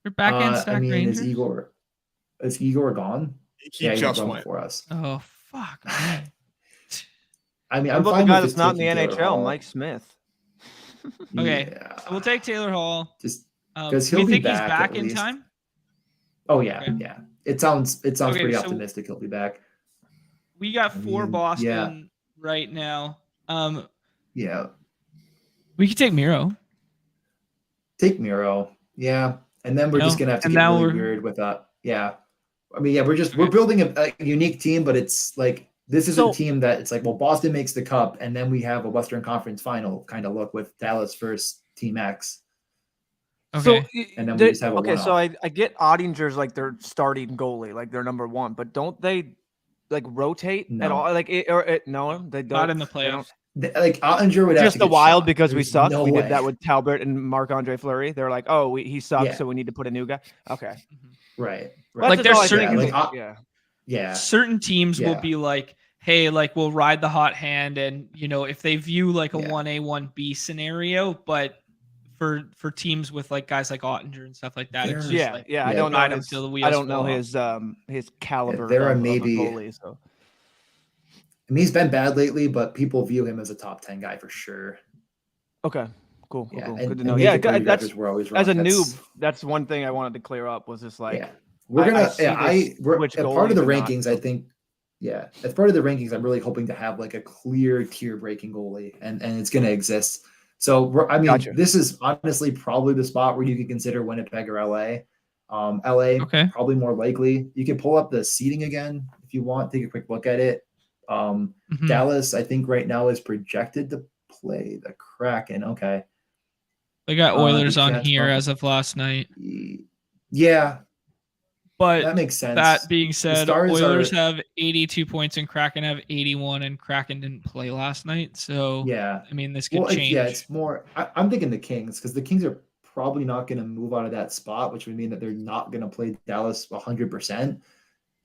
Your backhand stack I mean, Rangers? Is Igor gone? He just went for us. Oh, fuck, man. I mean, What I'm about fine the guy with that's not in the taking Taylor NHL, Hall. Mike Smith? Okay, Yeah. so we'll take Taylor Hall. Just because we he'll be think back he's back at in least. time. Oh yeah, Okay. yeah. It sounds pretty so optimistic he'll be back. We got 4 mean, Boston right now. Yeah. We could take Miro. Take Miro. Yeah. And then we're just gonna have to and get now really we're- weird with that. Yeah. I mean, yeah, we're building a unique team, but it's like this is a team that it's like, well, Boston makes the cup, and then we have a Western Conference final kind of look with Dallas versus Team X. Okay. So, And then we just have a so one-off. I get Ottinger's like their starting goalie, like their number one, but don't they like rotate at No. all? Like no, they don't. Not in the they don't. playoffs. Like Ottinger would have Just to the get Wild shot. because we There's suck. no We way. did that with Talbot and Marc-Andre Fleury. They're like, oh, he sucks, Yeah. so we need to put a new guy. Okay, Right. Well, Like, that's there's all I certain- think. like, Yeah. Certain teams will Yeah. be like, hey, like we'll ride the hot hand, and if they view like a Yeah. 1A 1B scenario, but for teams with like guys like Ottinger and stuff like that, it's just yeah, like, yeah. I Yeah, don't know ride him his. till the I wheels don't know fall off. his caliber. There are of a maybe- goalie, so. I mean, he's been bad lately, but people view him as a top 10 guy for sure. Okay, cool. Yeah. Good And, to and know. Naked Yeah, Party that's Drivers were always wrong. as a That's- noob. That's one thing I wanted to clear up was just like, yeah. We're gonna. I see this We're switch as part of the goalie, but not- rankings. I think. Yeah, as part of the rankings, I'm really hoping to have like a clear tier breaking goalie, and it's going to exist. So I mean, Gotcha. this is honestly probably the spot where you could consider Winnipeg or LA. LA Okay. probably more likely. You can pull up the seating again if you want. Take a quick look at it. Mhm. Dallas, I think right now is projected to play the Kraken. Okay. They got Oilers the on Jets here probably- as of last night. Yeah, But that makes sense. that being said, Stars Oilers are- have 82 points and Kraken have 81, and Kraken didn't play last night. So, yeah. I mean, this could Well, change. it's more. I'm thinking the Kings, because the Kings are probably not going to move out of that spot, which would mean that they're not going to play Dallas 100%.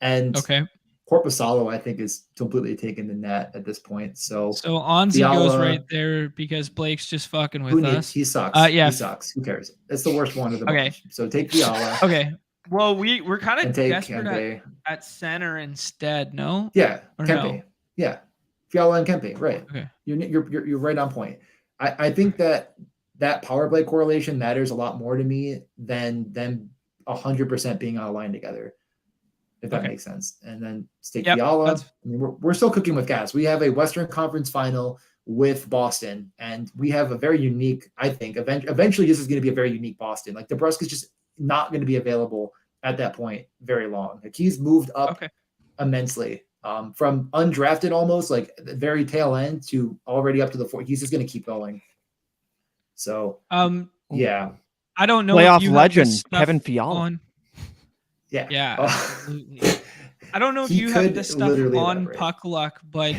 And Okay. Korpisalo, I think, is completely taking the net at this point. So So Onzi goes Fiala- right there because Blake's just fucking who with needs? us. He sucks. Yeah. He sucks. Who cares? It's the worst one of the Okay. bunch. So take Fiala Okay. Well, we're kind and of take desperate Kempe. at center instead. No. Yeah, Or Kempe. no? Yeah, Fiala and Kempe. Right. Okay. You're right on point. I think that power play correlation matters a lot more to me than them 100% being on a line together, if that Okay. makes sense. And then take Yep, Fiala. that's- I mean, we're still cooking with gas. We have a Western Conference final with Boston, and we have a very unique. I think eventually this is going to be a very unique Boston. Like DeBrusk is just not going to be available at that point very long. Like he's moved up Okay. immensely. From undrafted almost like the very tail end to already up to the 4. He's just going to keep going. So yeah, I don't know. if playoff you have legend this stuff Kevin Fiala. on. yeah, Yeah, Oh. absolutely. I don't know if He you have could this stuff literally on elaborate. Puck Luck, but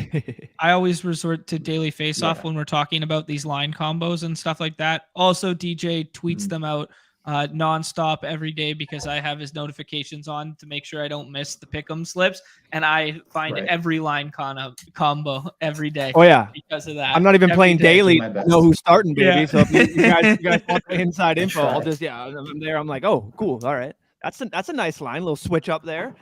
I always resort to daily face-off Yeah. when we're talking about these line combos and stuff like that. Also, DJ tweets Mhm. them out nonstop every day because I have his notifications on to make sure I don't miss the pick'em slips, and I find Right. every line combo every day Oh yeah, because of that. I'm not even Every playing day. daily. my I best. know who's starting, baby. Yeah. So if you guys want the inside info, I'll try. just I'm there. I'm like, oh, cool. All right, that's a nice line. Little switch up there.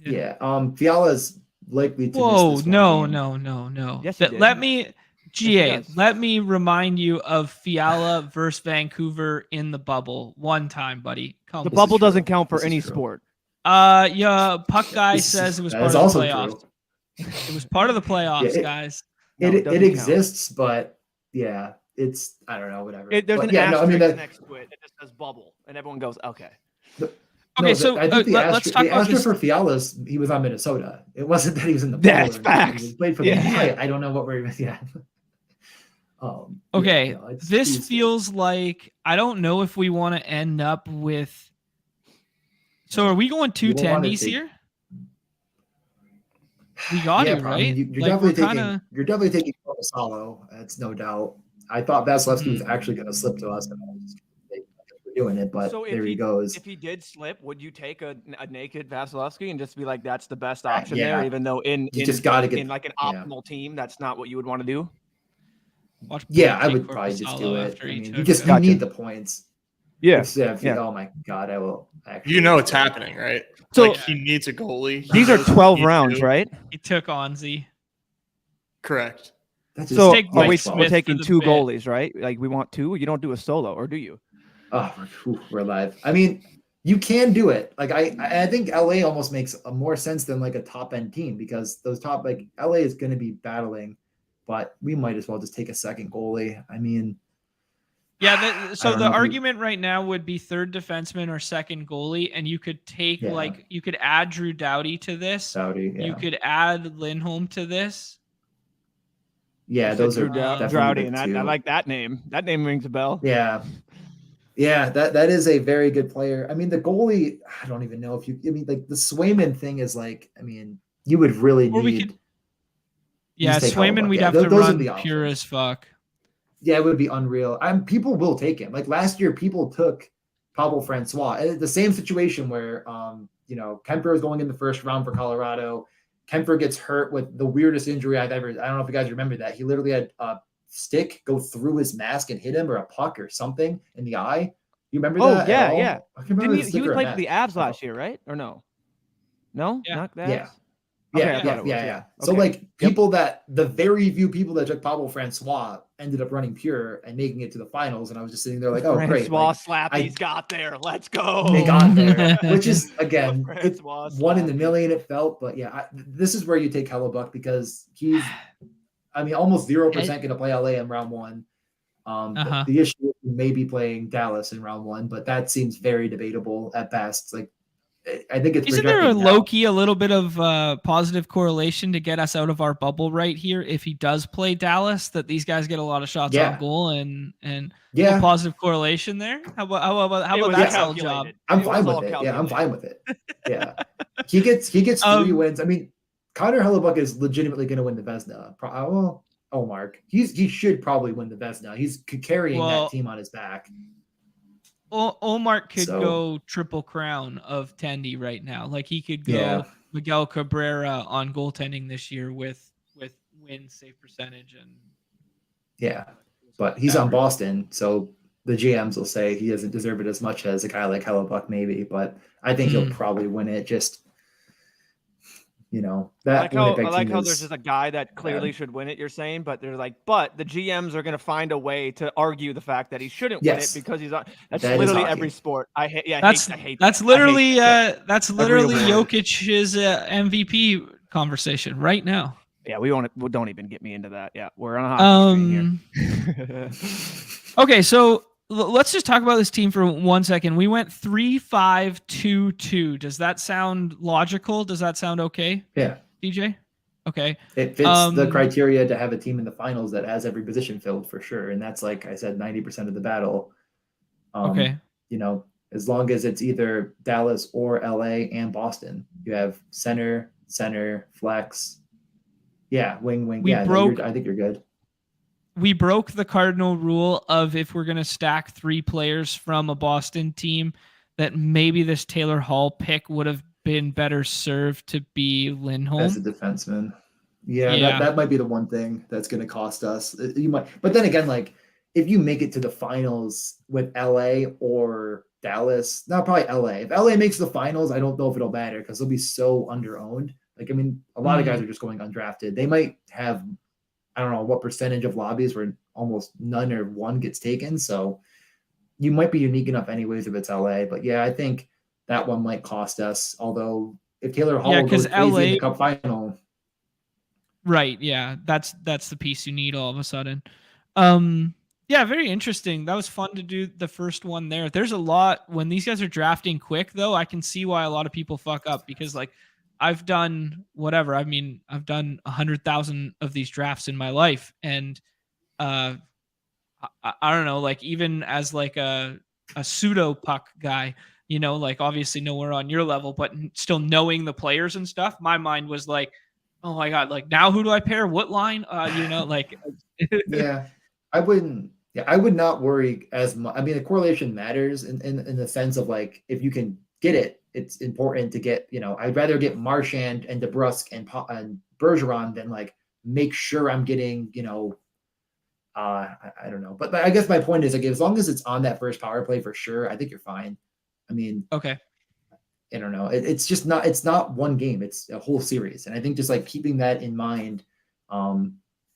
Yeah. Fiala's likely to. Whoa, miss this one no, game. no. Yes, he did. Let me, GA, does. let me remind you of Fiala versus Vancouver in the bubble one time, buddy. Come. The This bubble is true. doesn't count for This is any true. sport. Yeah, Puck guy This is- says it was that part is of the also playoffs. true. It was part of the playoffs, it- guys. No, it doesn't count. exists, but yeah, it's I don't know, whatever. There's But an yeah, no, I asterisk mean that, next to it. It just says bubble, and everyone goes, okay. Okay, so I think let's talk the about Astra this. for Fiala's, he was on Minnesota. It wasn't that he was in the That's bubble or anything. facts. He played for Yeah. the I don't know what we're yeah. Okay, this he's good. feels like I don't know if we want to end up with. So are we going two You won't wanna tendies take- here? We got to, right? I mean, you're Like, we're definitely taking Solo. That's no doubt. I thought Vasilevsky was Mhm. actually going to slip to us, and I was just we're doing it, but So there he goes. If he did slip, would you take a naked Vasilevsky and just be like, that's the best option yeah. there, even though in just got to get in like an optimal team, that's not what you would want to do? watch Yeah, I Blake would take probably just Korpisalo do it. after I he mean, took, you Gotcha. need the points. Yeah. Yeah. Oh my god, I will actually. You know it's happening, right? So- Like he needs a goalie. These are He 12 needs rounds, to. right? he took Onzi. Correct. That's So take are Blake we Smith we're for taking the 2 bit. goalies, right? Like we want 2. You don't do a solo, or do you? Oh, we're live. I mean, you can do it. Like I think LA almost makes more sense than like a top end team because those top like LA is going to be battling, but we might as well just take a second goalie. I mean, Yeah, so don't the know if we- argument right now would be third defenseman or second goalie, and you could take Yeah. like you could add Drew Doughty to this. Saudi, yeah, You could add Lindholm to this. yeah, You said those are Drew definitely Doughty, the and I two. like that name. That name rings a bell. Yeah. Yeah, that is a very good player. I mean, the goalie, I don't even know if you. I mean, like the Swayman thing is like. I mean, you would really Or we need. could- Yeah, just take Swayman, Hellebuyck. we'd Yeah, have to those are run the pure options. as fuck. Yeah, it would be unreal. People will take him. Like last year, people took Pablo Francois. The same situation where, Kemper is going in the first round for Colorado. Kemper gets hurt with the weirdest injury I've ever. I don't know if you guys remember that. He literally had a stick go through his mask and hit him, or a puck or something in the eye. You remember Oh, that? yeah, at all? yeah. I can remember Didn't the he stick or a played mask. for the Avs last year, right? Or no? No, Yeah. not the Avs. Yeah. Okay, Yeah, I thought it was, yeah. So Okay. like the very few people that took Pablo Francois ended up running pure and making it to the finals, and I was just sitting there like, oh great, Francois like, Slappy's got there. Let's go. they got there, which is again it's Francois one in a Slappy. million it felt, but yeah, this is where you take Hellebuyck because he's, I mean, almost 0% going to play LA in round 1. The issue is he may be playing Dallas in round 1, but that seems very debatable at best. Like I think it's Isn't there a projected now. low key a little bit of positive correlation to get us out of our bubble right here if he does play Dallas, that these guys get a lot of shots on goal and Yeah, a positive correlation there? How about It was that sell job? calculated. I'm It fine was with all it. Yeah, I'm calculated. fine with it. Yeah, he gets 3 wins. I mean, Connor Hellebuyck is legitimately going to win the Vezina. Mark, he should probably win the Vezina. He's carrying that team on his back. Omar could go triple crown of Tendy right now. Like he could go Miguel Cabrera on goaltending this year with win, save percentage, and but he's on Boston, so the GMs will say he doesn't deserve it as much as a guy like Hellebuyck, maybe. But I think he'll probably win it. Just that I Winnipeg like team how is, there's just a guy that clearly should win it. You're saying, but they're like, but the GMs are going to find a way to argue the fact that he shouldn't win it because he's on. That's that literally hockey. every sport. I hate. Yeah, that's literally Jokic's MVP conversation right now. Yeah, we don't even get me into that. Yeah, we're on a hockey screen here. Okay, so let's just talk about this team for 1 second. We went 3-5-2-2. Does that sound logical? Does that sound okay? Yeah, DJ. Okay, it fits the criteria to have a team in the finals that has every position filled for sure, and that's like I said, 90% of the battle. Okay, as long as it's either Dallas or LA and Boston, you have center, flex. Yeah, wing. I think you're good. We broke the cardinal rule of if we're going to stack 3 players from a Boston team, that maybe this Taylor Hall pick would have been better served to be Lindholm as a defenseman. Yeah. That might be the one thing that's going to cost us. You might, but then again, like if you make it to the finals with LA or Dallas, not probably LA. If LA makes the finals, I don't know if it'll matter because they'll be so underowned. Like, I mean, a lot of guys are just going undrafted. They might have, I don't know what percentage of lobbies where almost none or one gets taken. So you might be unique enough anyways if it's LA. But yeah, I think that one might cost us. Although if Taylor Hall goes crazy in the Cup final. Right, yeah. That's the piece you need all of a sudden. Yeah, very interesting. That was fun to do the first one there. There's a lot when these guys are drafting quick, though. I can see why a lot of people fuck up because, like, I've done whatever. I mean, I've done 100,000 of these drafts in my life, and uh, I don't know, like even as like a pseudo puck guy, like obviously nowhere on your level, but still knowing the players and stuff. My mind was like, oh my god, like now who do I pair? What line? Like Yeah, I wouldn't. Yeah, I would not worry as much. I mean, the correlation matters in the sense of like if you can get it, it's important to get. I'd rather get Marchand and DeBrusque and Bergeron than like make sure I'm getting. I don't know, but I guess my point is like as long as it's on that first power play for sure, I think you're fine. I mean, okay. I don't know. It's just not. It's not one game. It's a whole series, and I think just like keeping that in mind.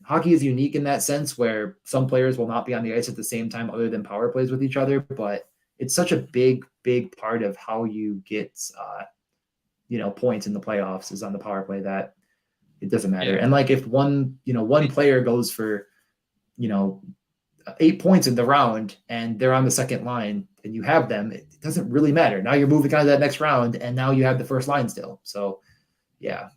Hockey is unique in that sense where some players will not be on the ice at the same time other than power plays with each other, but it's such a big part of how you get, points in the playoffs is on the power play that it doesn't matter. Yeah. And like if one player goes for, 8 points in the round and they're on the second line and you have them, it doesn't really matter. Now you're moving on to that next round and now you have the first line still. So yeah.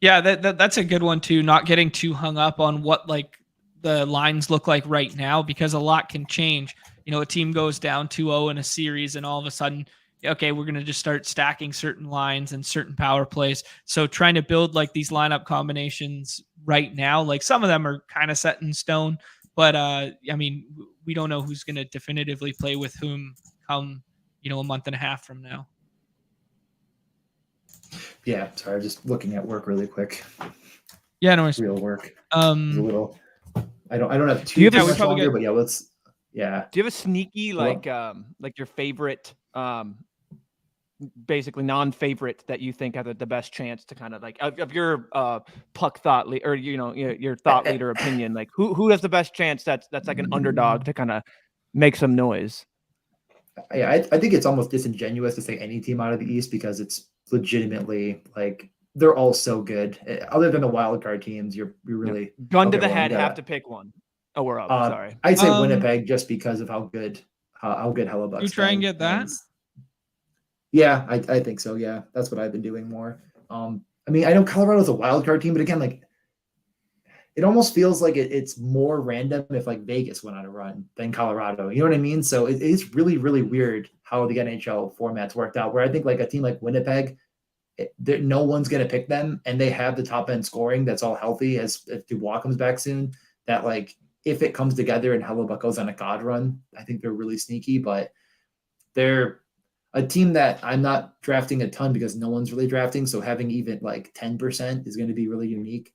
Yeah, that's a good one too. Not getting too hung up on what like the lines look like right now because a lot can change. A team goes down 2-0 in a series and all of a sudden, okay, we're going to just start stacking certain lines and certain power plays. So trying to build like these lineup combinations right now, like some of them are kind of set in stone, but I mean, we don't know who's going to definitively play with whom come, a month and a half from now. Yeah, sorry, just looking at work really quick. Yeah, no worries. Real work. A little. I don't have too Do you have much longer, but yeah, let's. Yeah. Do you have a sneaky like your favorite, basically non-favorite that you think have the best chance to kind of like of your puck thought or your thought leader opinion? Like who has the best chance that's like an underdog to kind of make some noise? Yeah, I think it's almost disingenuous to say any team out of the East because it's legitimately like they're all so good. Other than the wild card teams, you're really gun to the head. Have to pick one. Oh, we're up. Sorry, I'd say Winnipeg just because of how good Hellebuck's. You try and get that? Yeah, I think so. Yeah, that's what I've been doing more. I mean, I know Colorado's a wild card team, but again, like it almost feels like it's more random if like Vegas went on a run than Colorado. You know what I mean? So it is really, really weird how the NHL formats worked out. Where I think like a team like Winnipeg, no one's going to pick them, and they have the top end scoring that's all healthy as if Dubois comes back soon. That like if it comes together and Hellebuck goes on a god run, I think they're really sneaky. But they're a team that I'm not drafting a ton because no one's really drafting. So having even like 10% is going to be really unique.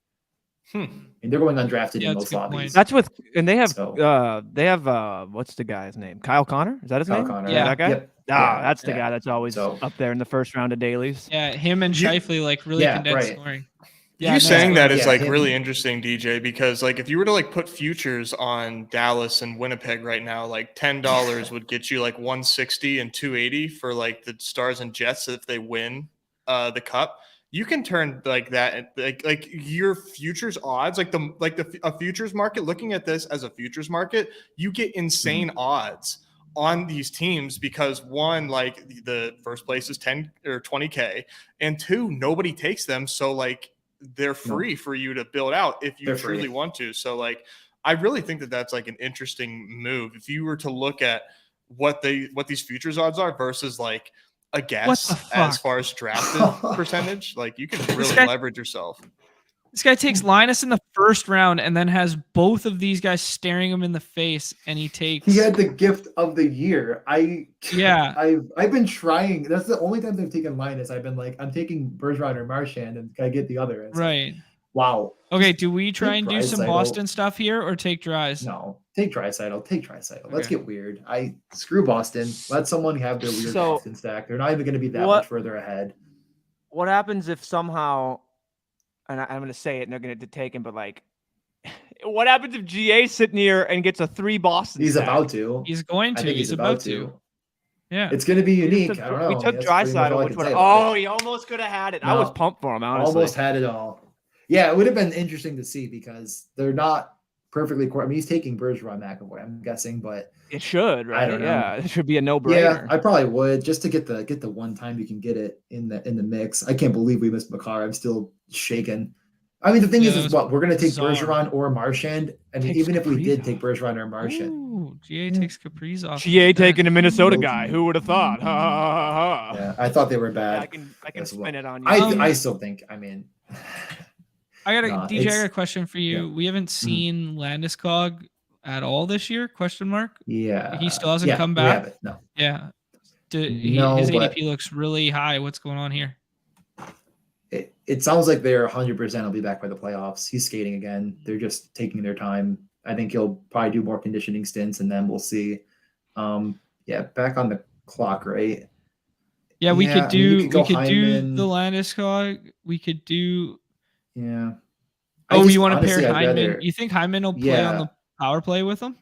And they're going undrafted in most lobbies. That's and they have what's the guy's name? Kyle Connor? Is that his name? Connor. Yeah, that guy. Yep. That's the guy that's always up there in the first round of dailies. Yeah, him and Scheifele like really condensed scoring. Yeah, you saying that is like really interesting, DJ, because like if you were to like put futures on Dallas and Winnipeg right now, like $10 would get you like 160 and 280 for like the Stars and Jets if they win the cup. You can turn like that, like your futures odds, a futures market. Looking at this as a futures market, you get insane odds on these teams because one, like the first place is 10 or 20K, and two, nobody takes them, so like they're free for you to build out if you truly want to. So like, I really think that that's like an interesting move if you were to look at what these futures odds are versus like a guess as far as drafted percentage. Like you can really leverage yourself. This guy takes Linus in the first round and then has both of these guys staring him in the face, and he had the gift of the year. I've been trying. That's the only time I've taken Linus. I've been like, I'm taking Bergeron or Marchand, and can I get the other? It's right. Like, wow. Okay, do we try and do some Boston stuff here or take Dries? No, take Draisaitl. Okay. Let's get weird. Screw Boston. Let someone have their weird Boston stack. They're not even going to be that much further ahead. What happens if somehow, and I'm going to say it and they're going to take him, but like, what happens if GA's sitting here and gets a 3 Boston He's stack? About to. He's going to. He's about to. Yeah. It's going to be unique. I don't know. We took Draisaitl. He almost could have had it. No, I was pumped for him, honestly. Almost had it all. Yeah, it would have been interesting to see because they're not perfectly. I mean, he's taking Bergeron, McAvoy, I'm guessing, but It should, right? I don't know. Yeah, it should be a yeah, no-brainer. I probably would just to get the one time you can get it in the mix. I can't believe we missed Makar. I'm still shaken. I mean, the thing is what we're gonna take bizarre. Bergeron or Marchand. I mean, Takes even if we did Kaprizov. take Bergeron or Marchand, Ooh, GA takes Kaprizov. GA taking a Minnesota No guy. GA. Who would have thought? Ha ha ha ha. yeah, I thought they were Yeah, bad. I can as well. spin it on you. I still think. I mean, I got Nah, DJ. I got a question for you. yeah. We haven't seen Landeskog at all this year? Question mark. yeah, He still hasn't yeah, come we back. have it. No, Yeah. No, His but- ADP looks really high. What's going on here? it sounds like they're 100%. Will be back by the playoffs. He's skating again. They're just taking their time. I think he'll probably do more conditioning stints, and then we'll see. Yeah, back on the clock, right? Yeah, we Yeah, could I mean, you do could go we could do Hyman. the Landeskog. We could do. Yeah. Oh, you want to pair honestly, I'd Hyman? rather- You think Hyman will play on Yeah. the power play with him?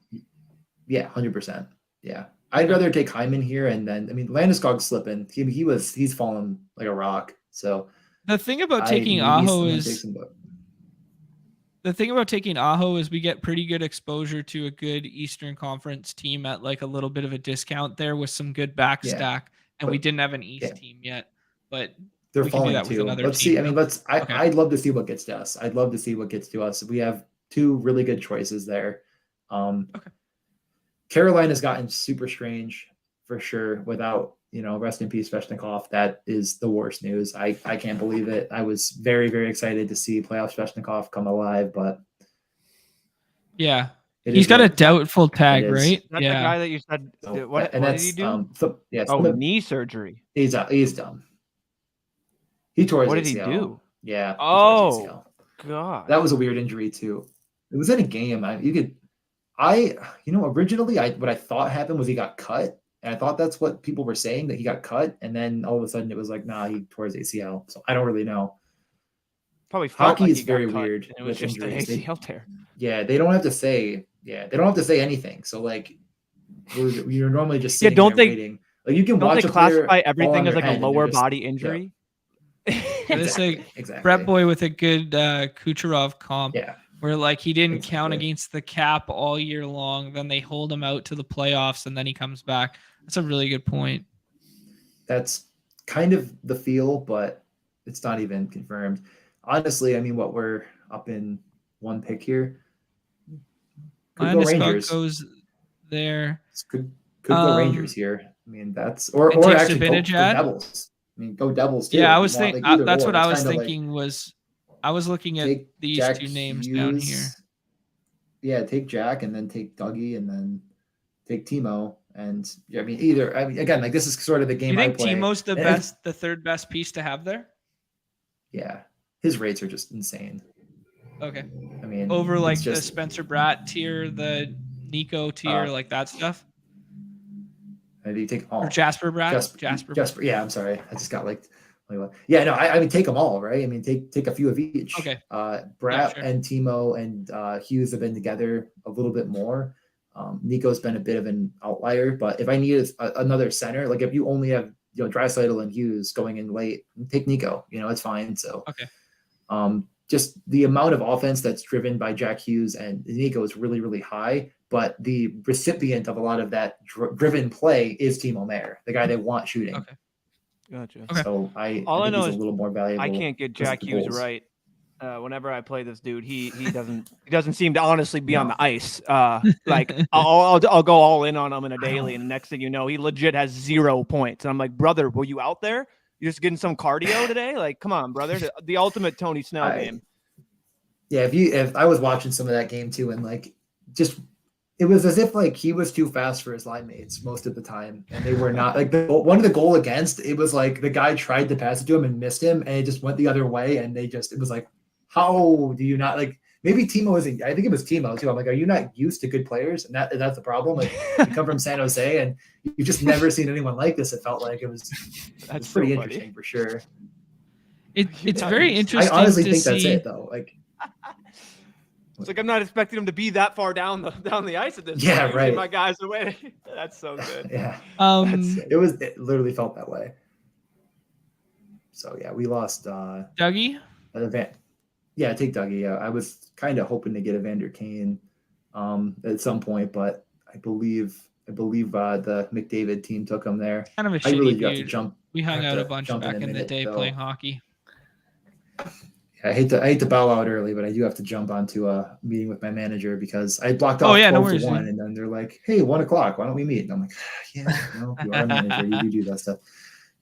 Yeah, 100%. Yeah, I'd rather take Hyman here, and then I mean Landeskog's slipping. He's fallen like a rock. So The thing about I taking maybe Aho someone is takes him, but- we get pretty good exposure to a good Eastern Conference team at like a little bit of a discount there with some good back Yeah, stack, and we but- didn't have an East yeah. team yet, but they're we can do falling that with too. another Let's team, see. I mean, though. Okay. I'd love to see what gets to us. I'd love to see what gets to us. We have two really good choices there. Okay. Carolina's gotten super strange for sure. Without rest in peace, Svechnikov. That is the worst news. I can't believe it. I was very, very excited to see playoff Svechnikov come alive, but yeah, it he's is got a what- doubtful tag, is. right? That's the Yeah. guy that you said. so- What and did that's he do? yeah. Oh, some of- knee surgery. He's dumb. He tore his What did he ACL. do? Yeah. he tore his Oh. ACL. God. That was a weird injury too. It was in a game. Originally what I thought happened was he got cut. And I thought that's what people were saying, that he got cut. And then all of a sudden it was like, nah, he tore his ACL. So I don't really know. Probably felt Hockey like is he got very cut, weird and it was with just an injuries. ACL tear. Yeah, they don't have to say anything. So like you're normally just Yeah, sitting don't there they- waiting. Like you can Don't watch they a player classify fall everything on as their like a head and they're lower just- body yeah. injury? It's like Exactly. Brett Boy with a good Kucherov comp. Yeah. Where like he didn't count Exactly. against the cap all year long, then they hold him out to the playoffs, and then he comes back. That's a really good point. That's kind of the feel, but it's not even confirmed. Honestly, I mean, we're up in one pick here. Could go Landeskog Rangers. goes there. Could go Rangers here. I mean, that's or And takes actually go Zibanejad? Devils. I mean, go Devils too. Yeah, I if was you want, thinking. like, either That's or. what I It's was kinda like thinking. Was I was looking at take these Jack two names down here. Hughes. Yeah, take Jack and then take Dougie and then take Timo. And yeah, I mean, again, like this is sort of the game You think I play. Timo's the And best, the third best piece to have there? Yeah, his rates are just insane. Okay. I mean, Over like it's the just, Spencer Bratt tier, the Nico tier, like that stuff, do you take or Jasper Bratt? Jasper. Yeah, I'm sorry. I just got like yeah, no, I mean take them all, right? I mean take a few of each. Okay. Bratt sure. and Timo and Hughes have been together a little bit more. Nico's been a bit of an outlier, but if I need another center, like if you only have Draisaitl and Hughes going in late, take Nico. It's fine. So Okay. Just the amount of offense that's driven by Jack Hughes and Nico is really, really high. But the recipient of a lot of that driven play is Timo Meier, the guy they want shooting. Okay. Gotcha. Okay. So I All I think know he's is a little more valuable. I can't get because of Jack the Hughes goals. right. Whenever I play this dude, he doesn't seem to honestly be on No. the ice. Like I'll go all in on him in a daily, and the next thing you know, he legit has 0 points. And I'm like, brother, were you out there? You just getting some cardio today? Like, come on, brother. The ultimate Tony Snell game. Yeah, if I was watching some of that game too, and like just it was as if like he was too fast for his line mates most of the time, and they were not. Like one of the goal against, it was like the guy tried to pass it to him and missed him, and it just went the other way, and it was like, how do you not like? Maybe Timo isn't. I think it was Timo too. I'm like, are you not used to good players? And that's the problem. Like you come from San Jose, and you've just never seen anyone like this. It felt like it was That's pretty so funny. interesting for sure. It's very interesting. I honestly to think see. that's it though. Like. It's like I'm not expecting him to be that far down the ice at this point. Yeah, Usually right. My guys away. That's so good. Yeah. Um, It literally felt that way. So yeah, we lost Dougie. yeah, take Dougie. I was kind of hoping to get Evander Kane. at some point, but I believe the McDavid team took him there. Kind of a I really shitty do have to dude. jump. We I hung have out a to bunch jump in back a in the minute, day though. playing hockey. I hate to bow out early, but I do have to jump onto a meeting with my manager because I blocked off 12 no to worries, 1, dude. and then they're like, "Hey, 1 o'clock, why don't we meet?" And I'm like, "Yeah, no, you are a manager, you do that stuff."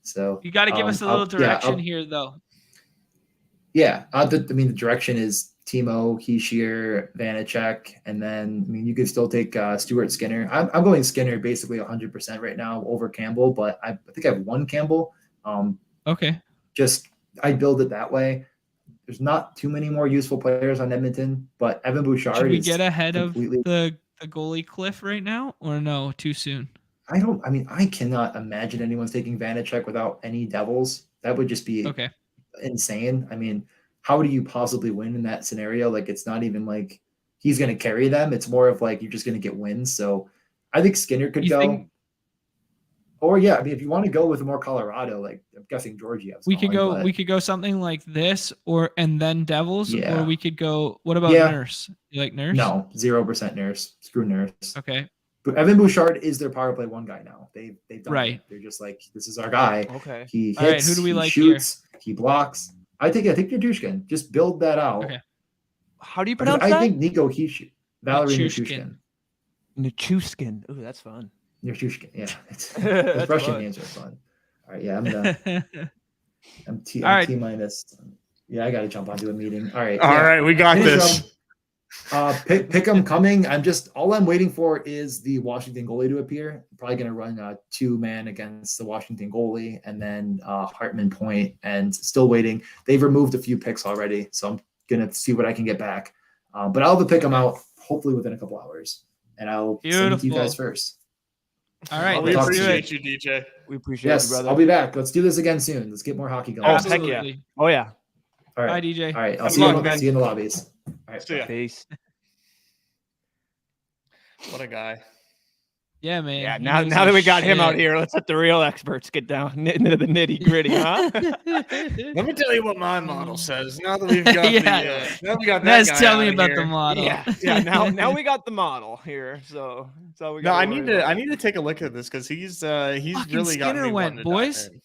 So You got to give us a little direction here, though. Yeah, the direction is Timo, Hischier, Vanacek, and then you could still take Stuart Skinner. I'm going Skinner basically 100% right now over Campbell, but I think I have one Campbell. Okay. Just I build it that way. There's not too many more useful players on Edmonton, but Evan Bouchard Should we is get ahead of completely. the goalie cliff right now, or no? Too soon. I cannot imagine anyone's taking Vanacek without any Devils. That would just be Okay. insane. I mean, how do you possibly win in that scenario? Like, it's not even like he's going to carry them. It's more of like you're just going to get wins. So I think Skinner could go. Or yeah, I mean, if you want to go with more Colorado, like I'm guessing Georgiev's we could go something like this, and then Devils, or we could go. What about Nurse? You like Nurse? No, 0% Nurse. Screw Nurse. Okay. But Evan Bouchard is their power play one guy now. They've done it. They're just like, this is our guy. Okay. He hits. All right, who do we like shoots. here? He blocks. I think Nichushkin. Just build that out. Okay. How do you pronounce that? I think Nico Hischier. Valerie Nichushkin. Nichushkin. Ooh, that's fun. Nichushkin. Yeah, it's Russian names are fun. All right, yeah, I'm T minus. Yeah, I got to jump onto a meeting. All right. All right, we got this. Pick 'em coming. All I'm waiting for is the Washington goalie to appear. I'm probably gonna run a 2-man against the Washington goalie, and then Hartman point, and still waiting. They've removed a few picks already, so I'm gonna see what I can get back. But I'll have to pick them out hopefully within a couple hours, and I'll send it to you guys first. All right, we appreciate you, DJ. We appreciate you, brother. I'll be back. Let's do this again soon. Let's get more hockey going. Oh, heck yeah. Oh, yeah. All right. Bye, DJ. All right. I'll see you in the lobbies. All right. See ya. Peace. What a guy. Yeah, man. Yeah, now that we got him out here, let's let the real experts get down into the nitty gritty, huh? Let me tell you what my model says. Now that we've got now we got that Nez, guy tell me out about here. the model. Yeah. Now we got the model here, so we got. I need to take a look at this because he's really got Skinner me went, wanting to boys. dive in.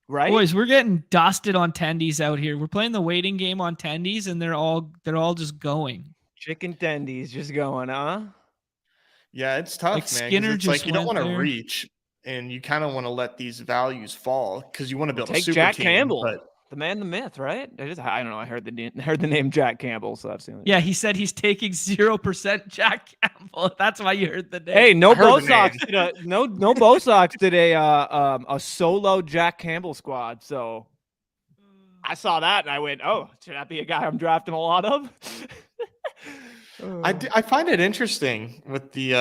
Right, boys, we're getting dusted on tendies out here. We're playing the waiting game on tendies, and they're all just going. Chicken tendies just going, huh? Yeah, it's tough, Like man. Skinner It's like you don't want to there. reach, and you kind of want to let these values fall because you want to build a super Jack team. Campbell, But the man, the myth, right? I don't know. I heard the name Jack Campbell, so that's the only. Yeah, he said he's taking 0% Jack Campbell. That's why you heard the name. Hey, no heard Bo the Sox did no Bo Sox did a solo Jack Campbell squad. So I saw that and I went, oh, should that be a guy I'm drafting a lot of? I find it interesting with the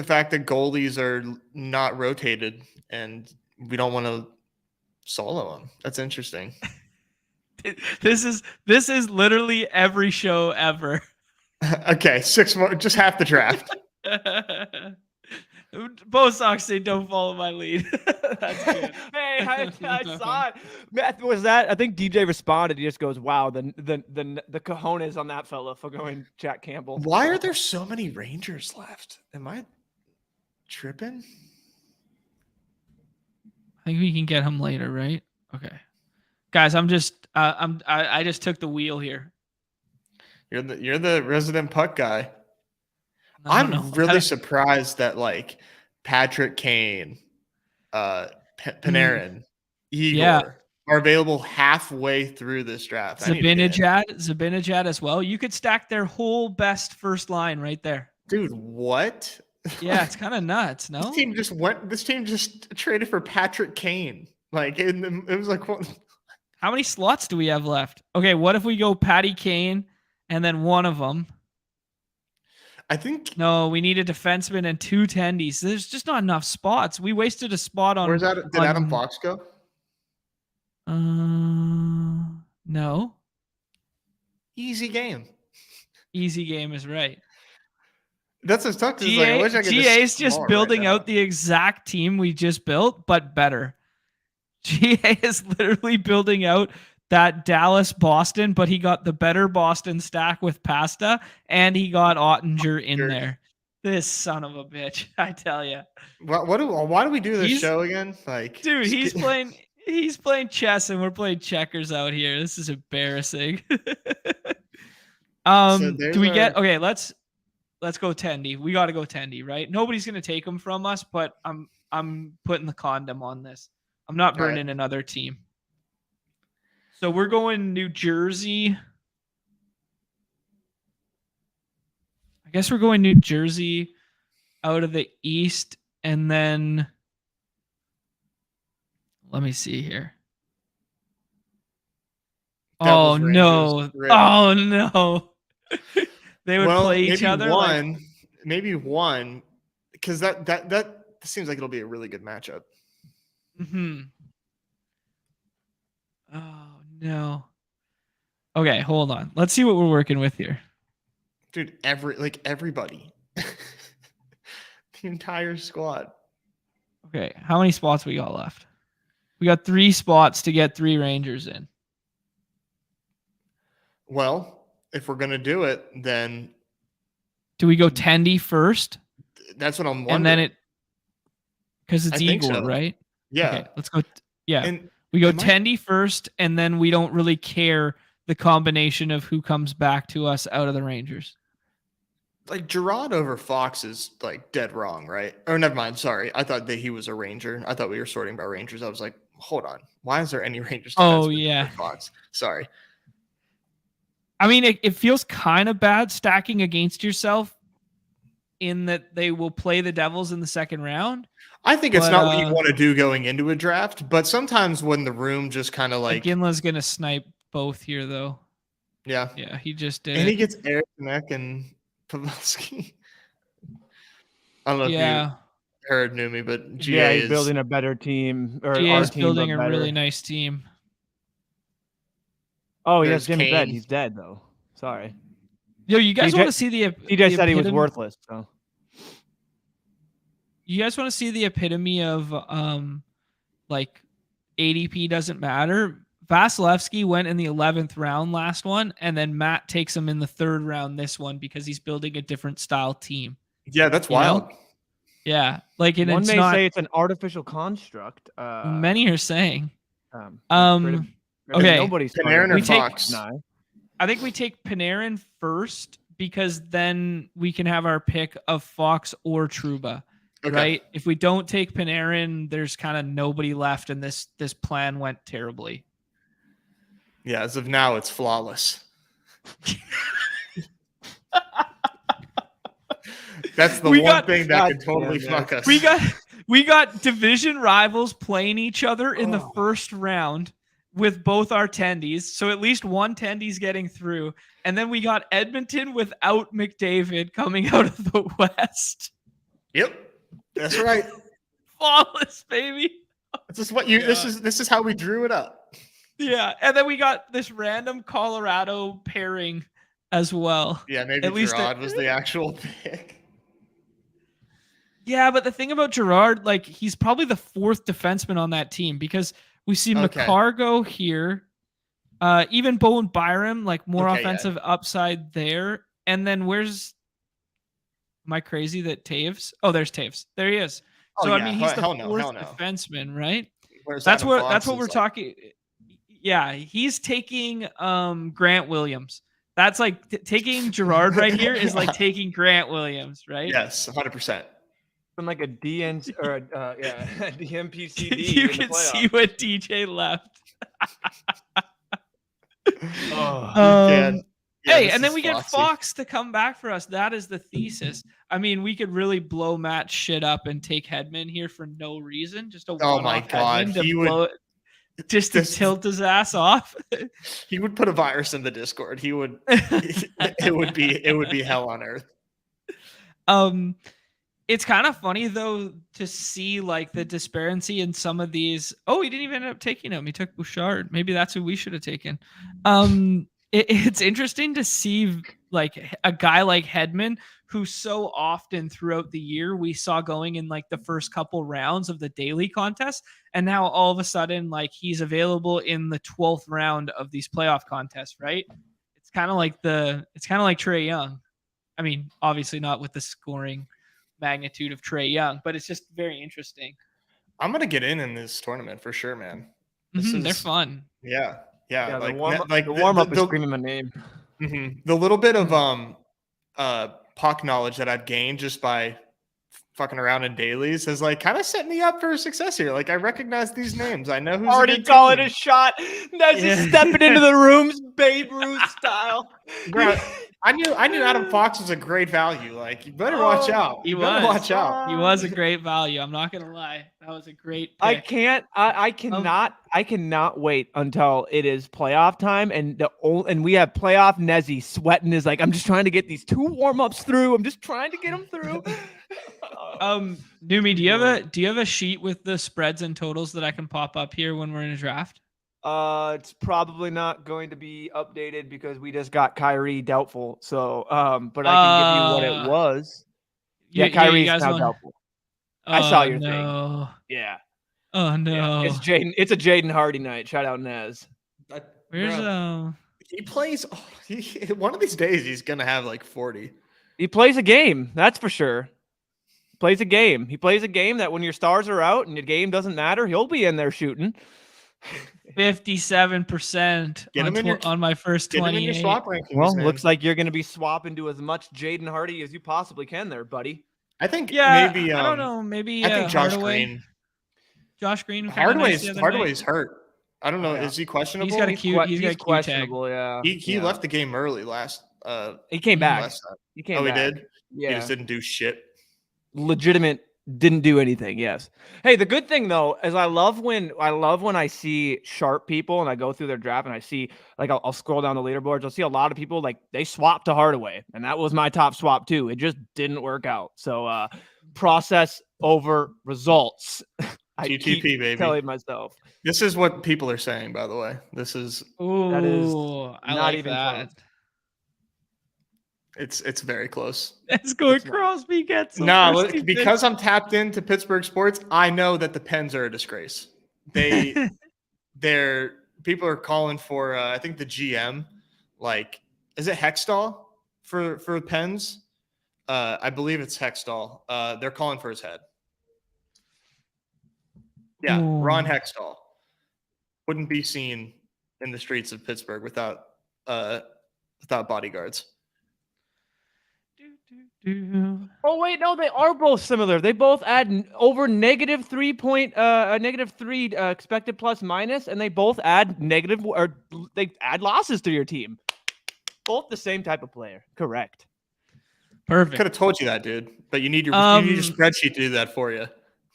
fact that goalies are not rotated and we don't want to solo them. That's interesting. This is literally every show ever. Okay, 6 more, just half the draft. Both Sox say don't follow my lead. That's good. Hey, I saw it. Matt, was that? I think DJ responded. He just goes, "Wow, the cojones on that fella for going Jack Campbell." Why are there so many Rangers left? Am I tripping? I think we can get him later, right? Okay, guys, I just took the wheel here. You're the resident puck guy. No, I'm really surprised that like Patrick Kane, Panarin, Igor are available halfway through this draft. Zabinajad as well. You could stack their whole best first line right there. Dude, what? Yeah, it's kind of nuts, no? This team just traded for Patrick Kane. Like it was like what? How many slots do we have left? Okay, what if we go Patty Kane and then one of them? I think no, we need a defenseman and 2 tendies. There's just not enough spots. We wasted a spot on. Where's that? Did Adam Fox go? No. Easy game. Easy game is right. That's what's tough. GA's just building out the exact team we just built, but better. GA is literally building out that Dallas Boston, but he got the better Boston stack with Pasta, and he got Ottinger in there. This son of a bitch, I tell you. Why do we do this show again? Like, dude, he's playing chess, and we're playing checkers out here. This is embarrassing. Do we get okay? Let's go Tendy. We got to go Tendy, right? Nobody's gonna take him from us, but I'm putting the condom on this. I'm not burning another team. So we're going New Jersey. I guess we're going New Jersey out of the East, and then let me see here. Oh no. Oh no. They would play each other. Maybe one, because that seems like it'll be a really good matchup. Mm-hmm. Oh no. Okay, hold on. Let's see what we're working with here. Dude, everybody. The entire squad. Okay, how many spots we got left? We got 3 spots to get 3 Rangers in. Well, if we're gonna do it, then do we go Tendy first? That's what I'm wondering. And then because it's Igor, right? Yeah. Okay, let's go. We go Tendy first, and then we don't really care the combination of who comes back to us out of the Rangers. Like Gerard over Fox is like dead wrong, right? Or never mind. Sorry, I thought that he was a Ranger. I thought we were sorting by Rangers. I was like, hold on, why is there any Rangers? Oh yeah, Fox. Sorry. I mean, it feels kind of bad stacking against yourself in that they will play the Devils in the second round. I think it's not what you want to do going into a draft, but sometimes when the room just kind of like Ginla's going to snipe both here, though. Yeah. Yeah, he just did. And he gets Eriksson and Pavelski. I don't know if you heard Numi, but GA he's building a better team. Or GA is building a really nice team. Oh, yes, Jimmy's dead. He's dead, though. Sorry. Yo, you guys want to see the TJ said he was worthless, so. You guys want to see the epitome of like ADP doesn't matter? Vasilevsky went in the 11th round last one, and then Matt takes him in the 3rd round this one because he's building a different style team. Yeah, that's wild. Know? Yeah. Like one may say it's an artificial construct. Many are saying. Okay. Nobody's Panarin or Fox? I think we take Panarin first because then we can have our pick of Fox or Trouba. Okay. Right? If we don't take Panarin, there's kind of nobody left, and this plan went terribly. Yeah, as of now, it's flawless. That's the one thing that can totally fuck us. We got division rivals playing each other in the first round with both our tendies. So at least one tendy's getting through. And then we got Edmonton without McDavid coming out of the West. Yep. That's right. Flawless, baby. This is how we drew it up. Yeah. And then we got this random Colorado pairing as well. Yeah, maybe Gerard was the actual pick. Yeah, but the thing about Gerard, like, he's probably the 4th defenseman on that team because we see McCarr go here. Even Bowen Byram, like, more offensive upside there. And then am I crazy that Taves? Oh, there's Taves. There he is. So I mean, he's the 4th defenseman, right? That's what we're talking. Yeah, he's taking Grant Williams. That's like taking Gerard right here is like taking Grant Williams, right? Yes, 100%. From like a DN or DMPCD. You can see what DJ left. Hey, and then we get Fox to come back for us. That is the thesis. I mean, we could really blow Matt's shit up and take Hedman here for no reason. Just a one-off Hedman to blow it, just to tilt his ass off. He would put a virus in the Discord. He would. It would be hell on earth. It's kind of funny though to see like the disparity in some of these. Oh, he didn't even end up taking him. He took Bouchard. Maybe that's who we should have taken. it's interesting to see like a guy like Hedman, who so often throughout the year we saw going in like the first couple rounds of the daily contest, and now all of a sudden like he's available in the 12th round of these playoff contests, right? It's kind of like Trae Young. I mean, obviously not with the scoring magnitude of Trae Young, but it's just very interesting. I'm gonna get in this tournament for sure, man. They're fun. Yeah. The warm up is screaming my name. The little bit of puck knowledge that I've gained just by fucking around in dailies has like kind of set me up for success here. Like I recognize these names. I know who's already calling a shot. That's just stepping into the rooms, Babe Ruth style. Bro, I knew Adam Fox was a great value. Like you better watch out. He was a great value. I'm not gonna lie. That was a great pick. I cannot wait until it is playoff time and we have playoff Nezzy sweating is like, I'm just trying to get these 2 warm-ups through. I'm just trying to get them through. Numi, do you have a sheet with the spreads and totals that I can pop up here when we're in a draft? It's probably not going to be updated because we just got Kyrie doubtful. So, but I can give you what it was. Yeah, Kyrie's now doubtful. I saw your thing. Yeah. Oh no. Yeah. It's a Jaden Hardy night. Shout out Nez. Where's he plays one of these days he's gonna have like 40. He plays a game, that's for sure. He plays a game that when your stars are out and your game doesn't matter, he'll be in there shooting. 57% on my first 28. Well, looks like you're going to be swapping to as much Jaden Hardy as you possibly can there, buddy. I think maybe I don't know. Maybe I think Josh Hardaway. Green. Josh Green. Hardaway's hurt. I don't know. Is he questionable? He's got a He's questionable. Yeah. He left the game early last. He came back. He did. Yeah. He just didn't do shit. Legitimate. Didn't do anything. Yes. Hey, the good thing though is I love when I see sharp people and I go through their draft and I see like I'll scroll down the leaderboards. I'll see a lot of people like they swapped to Hardaway, and that was my top swap too. It just didn't work out. So process over results. I GTP, keep baby. telling myself. This is what people are saying, by the way. This is that is not even that. Close. It's very close. That's going Crosby gets because I'm tapped into Pittsburgh sports. I know that the Pens are a disgrace. People are calling for I think the GM, like, is it Hextall for Pens? I believe it's Hextall. They're calling for his head. Yeah, Ooh. Ron Hextall wouldn't be seen in the streets of Pittsburgh without bodyguards. Oh wait, no, they are both similar. They both add over -3 expected plus minus, and they both add they add losses to your team. Both the same type of player. Correct. Perfect. Could have told you that, dude. But you need your spreadsheet to do that for you.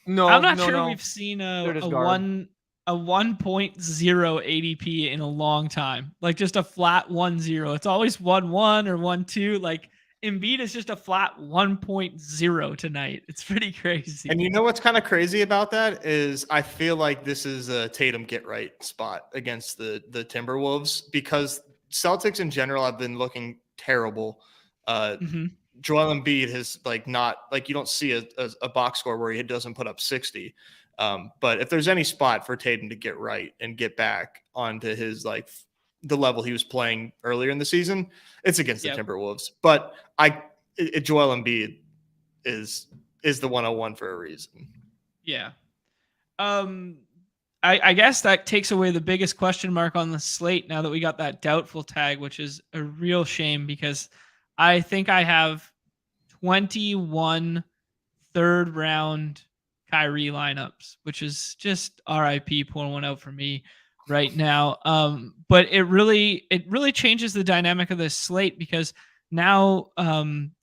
No, I'm not sure we've seen a 1.0 ADP in a long time. Like just a flat 1.0. It's always 1.1 or 1.2. Like Embiid is just a flat 1.0 tonight. It's pretty crazy. And you know what's kind of crazy about that is I feel like this is a Tatum get right spot against the Timberwolves because Celtics in general have been looking terrible. Joel Embiid has you don't see a box score where he doesn't put up 60. But if there's any spot for Tatum to get right and get back onto his the level he was playing earlier in the season, it's against the Timberwolves. But Joel Embiid is the 101 for a reason. Yeah. I guess that takes away the biggest question mark on the slate now that we got that doubtful tag, which is a real shame because I think I have 21 third round Kyrie lineups, which is just RIP pouring one out for me right now. But it really changes the dynamic of this slate because now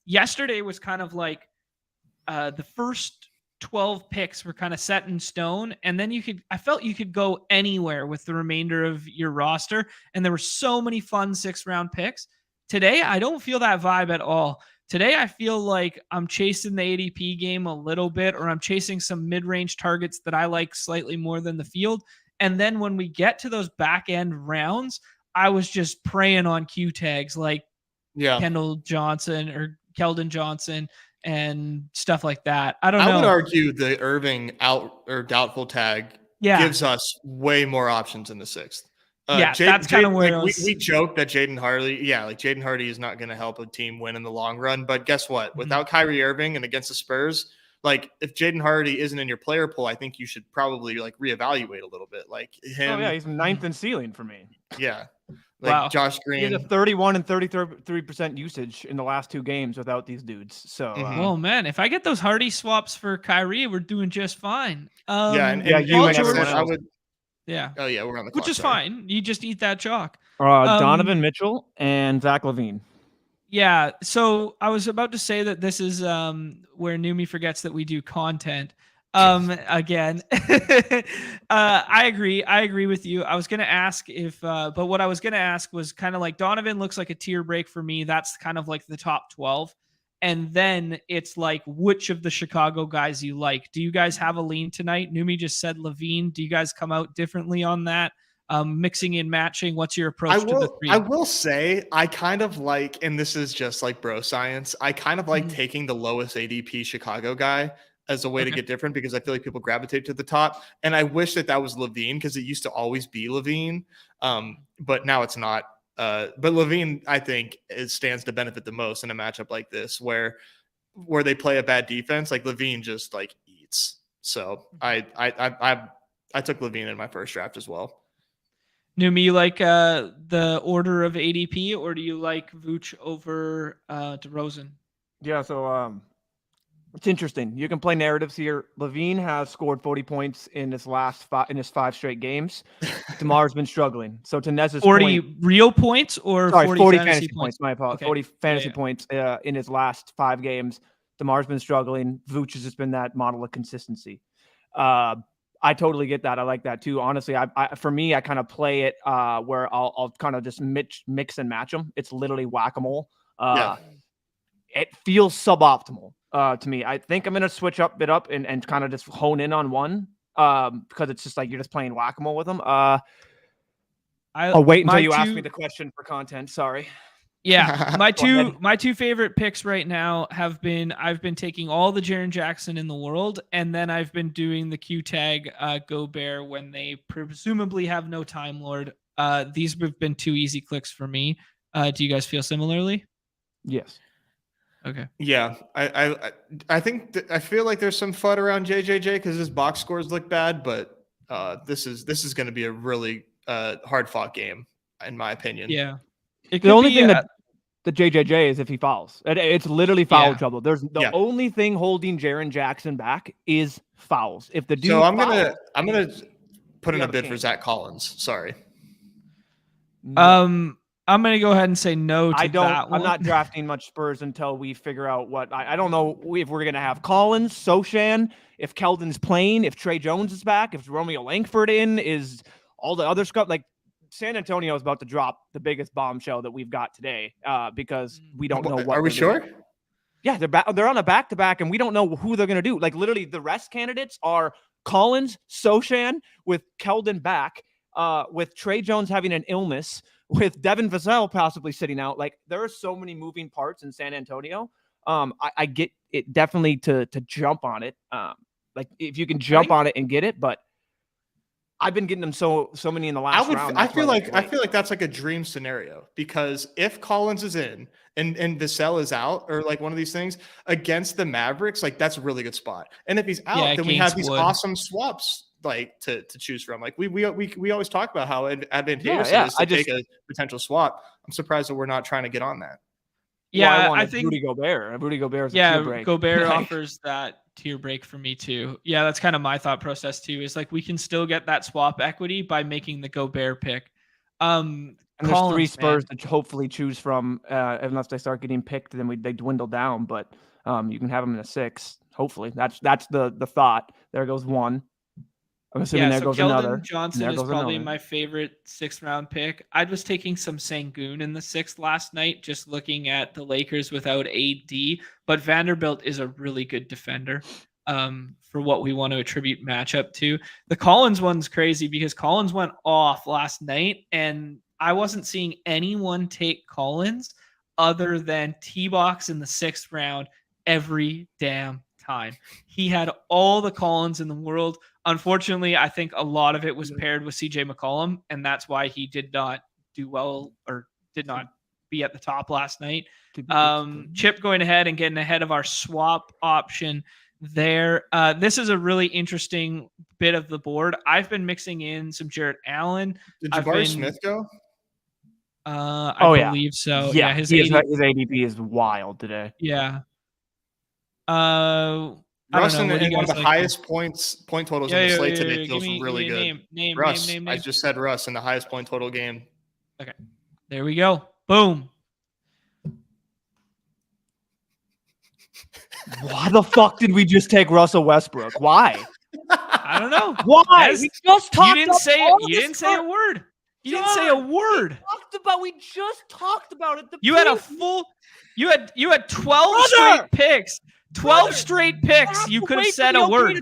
yesterday was kind of like the first 12 picks were kind of set in stone, and then I felt you could go anywhere with the remainder of your roster, and there were so many fun 6th round picks. Today, I don't feel that vibe at all. Today, I feel like I'm chasing the ADP game a little bit, or I'm chasing some mid-range targets that I like slightly more than the field. And then when we get to those back end rounds, I was just preying on Q tags like Yeah. Kendall Johnson or Keldon Johnson and stuff like that. I don't I know. would argue the Irving out or doubtful tag gives us way more options in the 6th. That's kind of where we joke that Jaden Hardy is not going to help a team win in the long run. But guess what? Without Kyrie Irving and against the Spurs, like if Jaden Hardy isn't in your player pool, I think you should probably like reevaluate a little bit. Like him. Oh yeah, he's 9th in ceiling for me. Yeah. Like Josh Green. He had a 31 and 33% usage in the last 2 games without these dudes. So, well, man, if I get those Hardy swaps for Kyrie, we're doing just fine. You and everyone else. I would. Yeah. Oh yeah, we're on the clock. Which is fine. You just eat that chalk. Donovan Mitchell and Zach LaVine. Yeah. So I was about to say that this is where Numi forgets that we do content. Again, I agree with you. I was going to ask if, but what I was going to ask was kind of like Donovan looks like a tier break for me. That's kind of like the top 12. And then it's like, which of the Chicago guys you like? Do you guys have a lean tonight? Numi just said LaVine. Do you guys come out differently on that? Mixing and matching. What's your approach to the 3? I will say I kind of like, and this is just like bro science, I kind of like taking the lowest ADP Chicago guy as a way to get different because I feel like people gravitate to the top. And I wish that was LaVine because it used to always be LaVine, but now it's not. But LaVine, I think, stands to benefit the most in a matchup like this where they play a bad defense. Like LaVine just like eats. So I took LaVine in my first draft as well. Numi, you like the order of ADP, or do you like Vooch over DeRozan? Yeah, so it's interesting. You can play narratives here. LaVine has scored 40 points in his last 5 straight games. DeMar's been struggling. So to Nez's 40 point, real points or 40 fantasy points? My apologies. Okay. 40 fantasy points in his last 5 games. DeMar's been struggling. Vooch has just been that model of consistency. I totally get that. I like that too. Honestly, for me, I kind of play it where I'll kind of just mix and match them. It's literally whack-a-mole. It feels suboptimal to me. I think I'm going to switch up and kind of just hone in on one because it's just like you're just playing whack-a-mole with them. I'll wait until you ask me the question for content. Sorry. Yeah, my two favorite picks right now have been I've been taking all the Jaren Jackson in the world, and then I've been doing the Q tag Gobert when they presumably have no Time Lord. These have been 2 easy clicks for me. Do you guys feel similarly? Yes. Okay. Yeah, I think I feel like there's some FUD around JJJ because his box scores look bad, but this is going to be a really hard fought game in my opinion. Yeah. The only thing that the JJJ is if he fouls. It's literally foul trouble. There's the only thing holding Jaren Jackson back is fouls. If the dude I'm gonna put in a bid for Zach Collins. Sorry. I'm gonna go ahead and say no to that one. I'm not drafting much Spurs until we figure out what I don't know if we're gonna have Collins, Sochan, if Keldon's playing, if Trey Jones is back, if Romeo Langford is all the other stuff like. San Antonio is about to drop the biggest bombshell that we've got today because we don't know what. Are we sure? Doing. Yeah, they're on a back-to-back, and we don't know who they're going to do. Like literally, the rest candidates are Collins, Sochan, with Keldon back, with Trey Jones having an illness, with Devin Vassell possibly sitting out. Like there are so many moving parts in San Antonio. I get it definitely to jump on it. Like if you can jump on it and get it, but. I've been getting them so many in the last round. I feel like that's like a dream scenario because if Collins is in and Vassell is out or like one of these things against the Mavericks, like that's a really good spot. And if he's out, then we have these awesome swaps like to choose from. Like we always talk about how advantageous it is to take a potential swap. I'm surprised that we're not trying to get on that. Yeah, I think Rudy Gobert. Rudy Gobert is a tier break. Gobert offers that tier break for me too. Yeah, that's kind of my thought process too. Is like we can still get that swap equity by making the Gobert pick. And there's 3 Spurs to hopefully choose from, unless they start getting picked, then they dwindle down. But you can have them in a 6. Hopefully, that's the thought. There goes one. I'm assuming there goes another. Johnson is probably my favorite 6th round pick. I was taking some Sengun in the 6th last night, just looking at the Lakers without AD. But Vanderbilt is a really good defender for what we want to attribute matchup to. The Collins one's crazy because Collins went off last night, and I wasn't seeing anyone take Collins other than T-Box in the 6th round every damn time. He had all the Collins in the world. Unfortunately, I think a lot of it was paired with CJ McCollum, and that's why he did not do well or did not be at the top last night. Chip going ahead and getting ahead of our swap option there. This is a really interesting bit of the board. I've been mixing in some Jarrett Allen. Did Jabari Smith go? I believe so. Yeah, his his ADP is wild today. Yeah. Russ in one one of the highest point totals on the slate today feels really good. Name. I just said Russ in the highest point total game. Okay. There we go. Boom. Why the fuck did we just take Russell Westbrook? Why? I don't know. Why? We just talked. You didn't say a word. You didn't say a word. We just talked about it. You had a full. You had 12 straight picks. 12 straight picks. You could have said a word.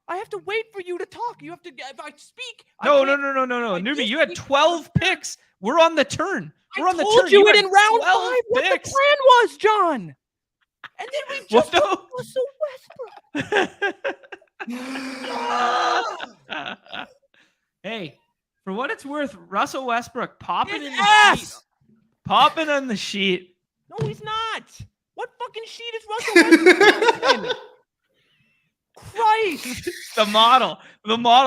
I have to wait for you to talk. You have to. If I speak. No. Newbie, you had 12 picks. We're on the turn. We're on the turn. I told you it in round 5 what the plan was, John. And then we just took Russell Westbrook. Hey, for what it's worth, Russell Westbrook popping in the sheet. Popping on the sheet. No, he's not. What fucking sheet is Russell Westbrook in? Christ. The model.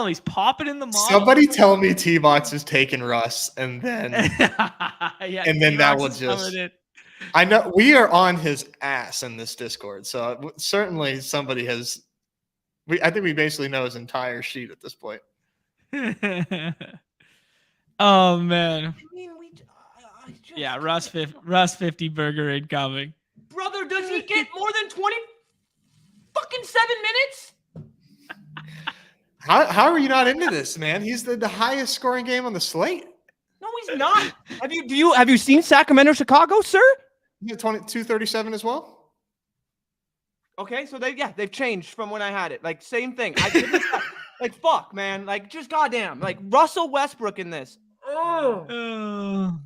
He's popping in the model. Somebody tell me T-Box is taking Russ, and then and then that will just. I know we are on his ass in this Discord, so certainly somebody has. I think we basically know his entire sheet at this point. Oh man. Russ 50 burger incoming. Brother, does he get more than 20 fucking 7 minutes? How are you not into this, man? He's the highest scoring game on the slate. No, he's not. Have you seen Sacramento, Chicago, sir? Yeah, 237 as well. Okay, so they've changed from when I had it. Like same thing. Like fuck, man. Like just goddamn. Like Russell Westbrook in this. I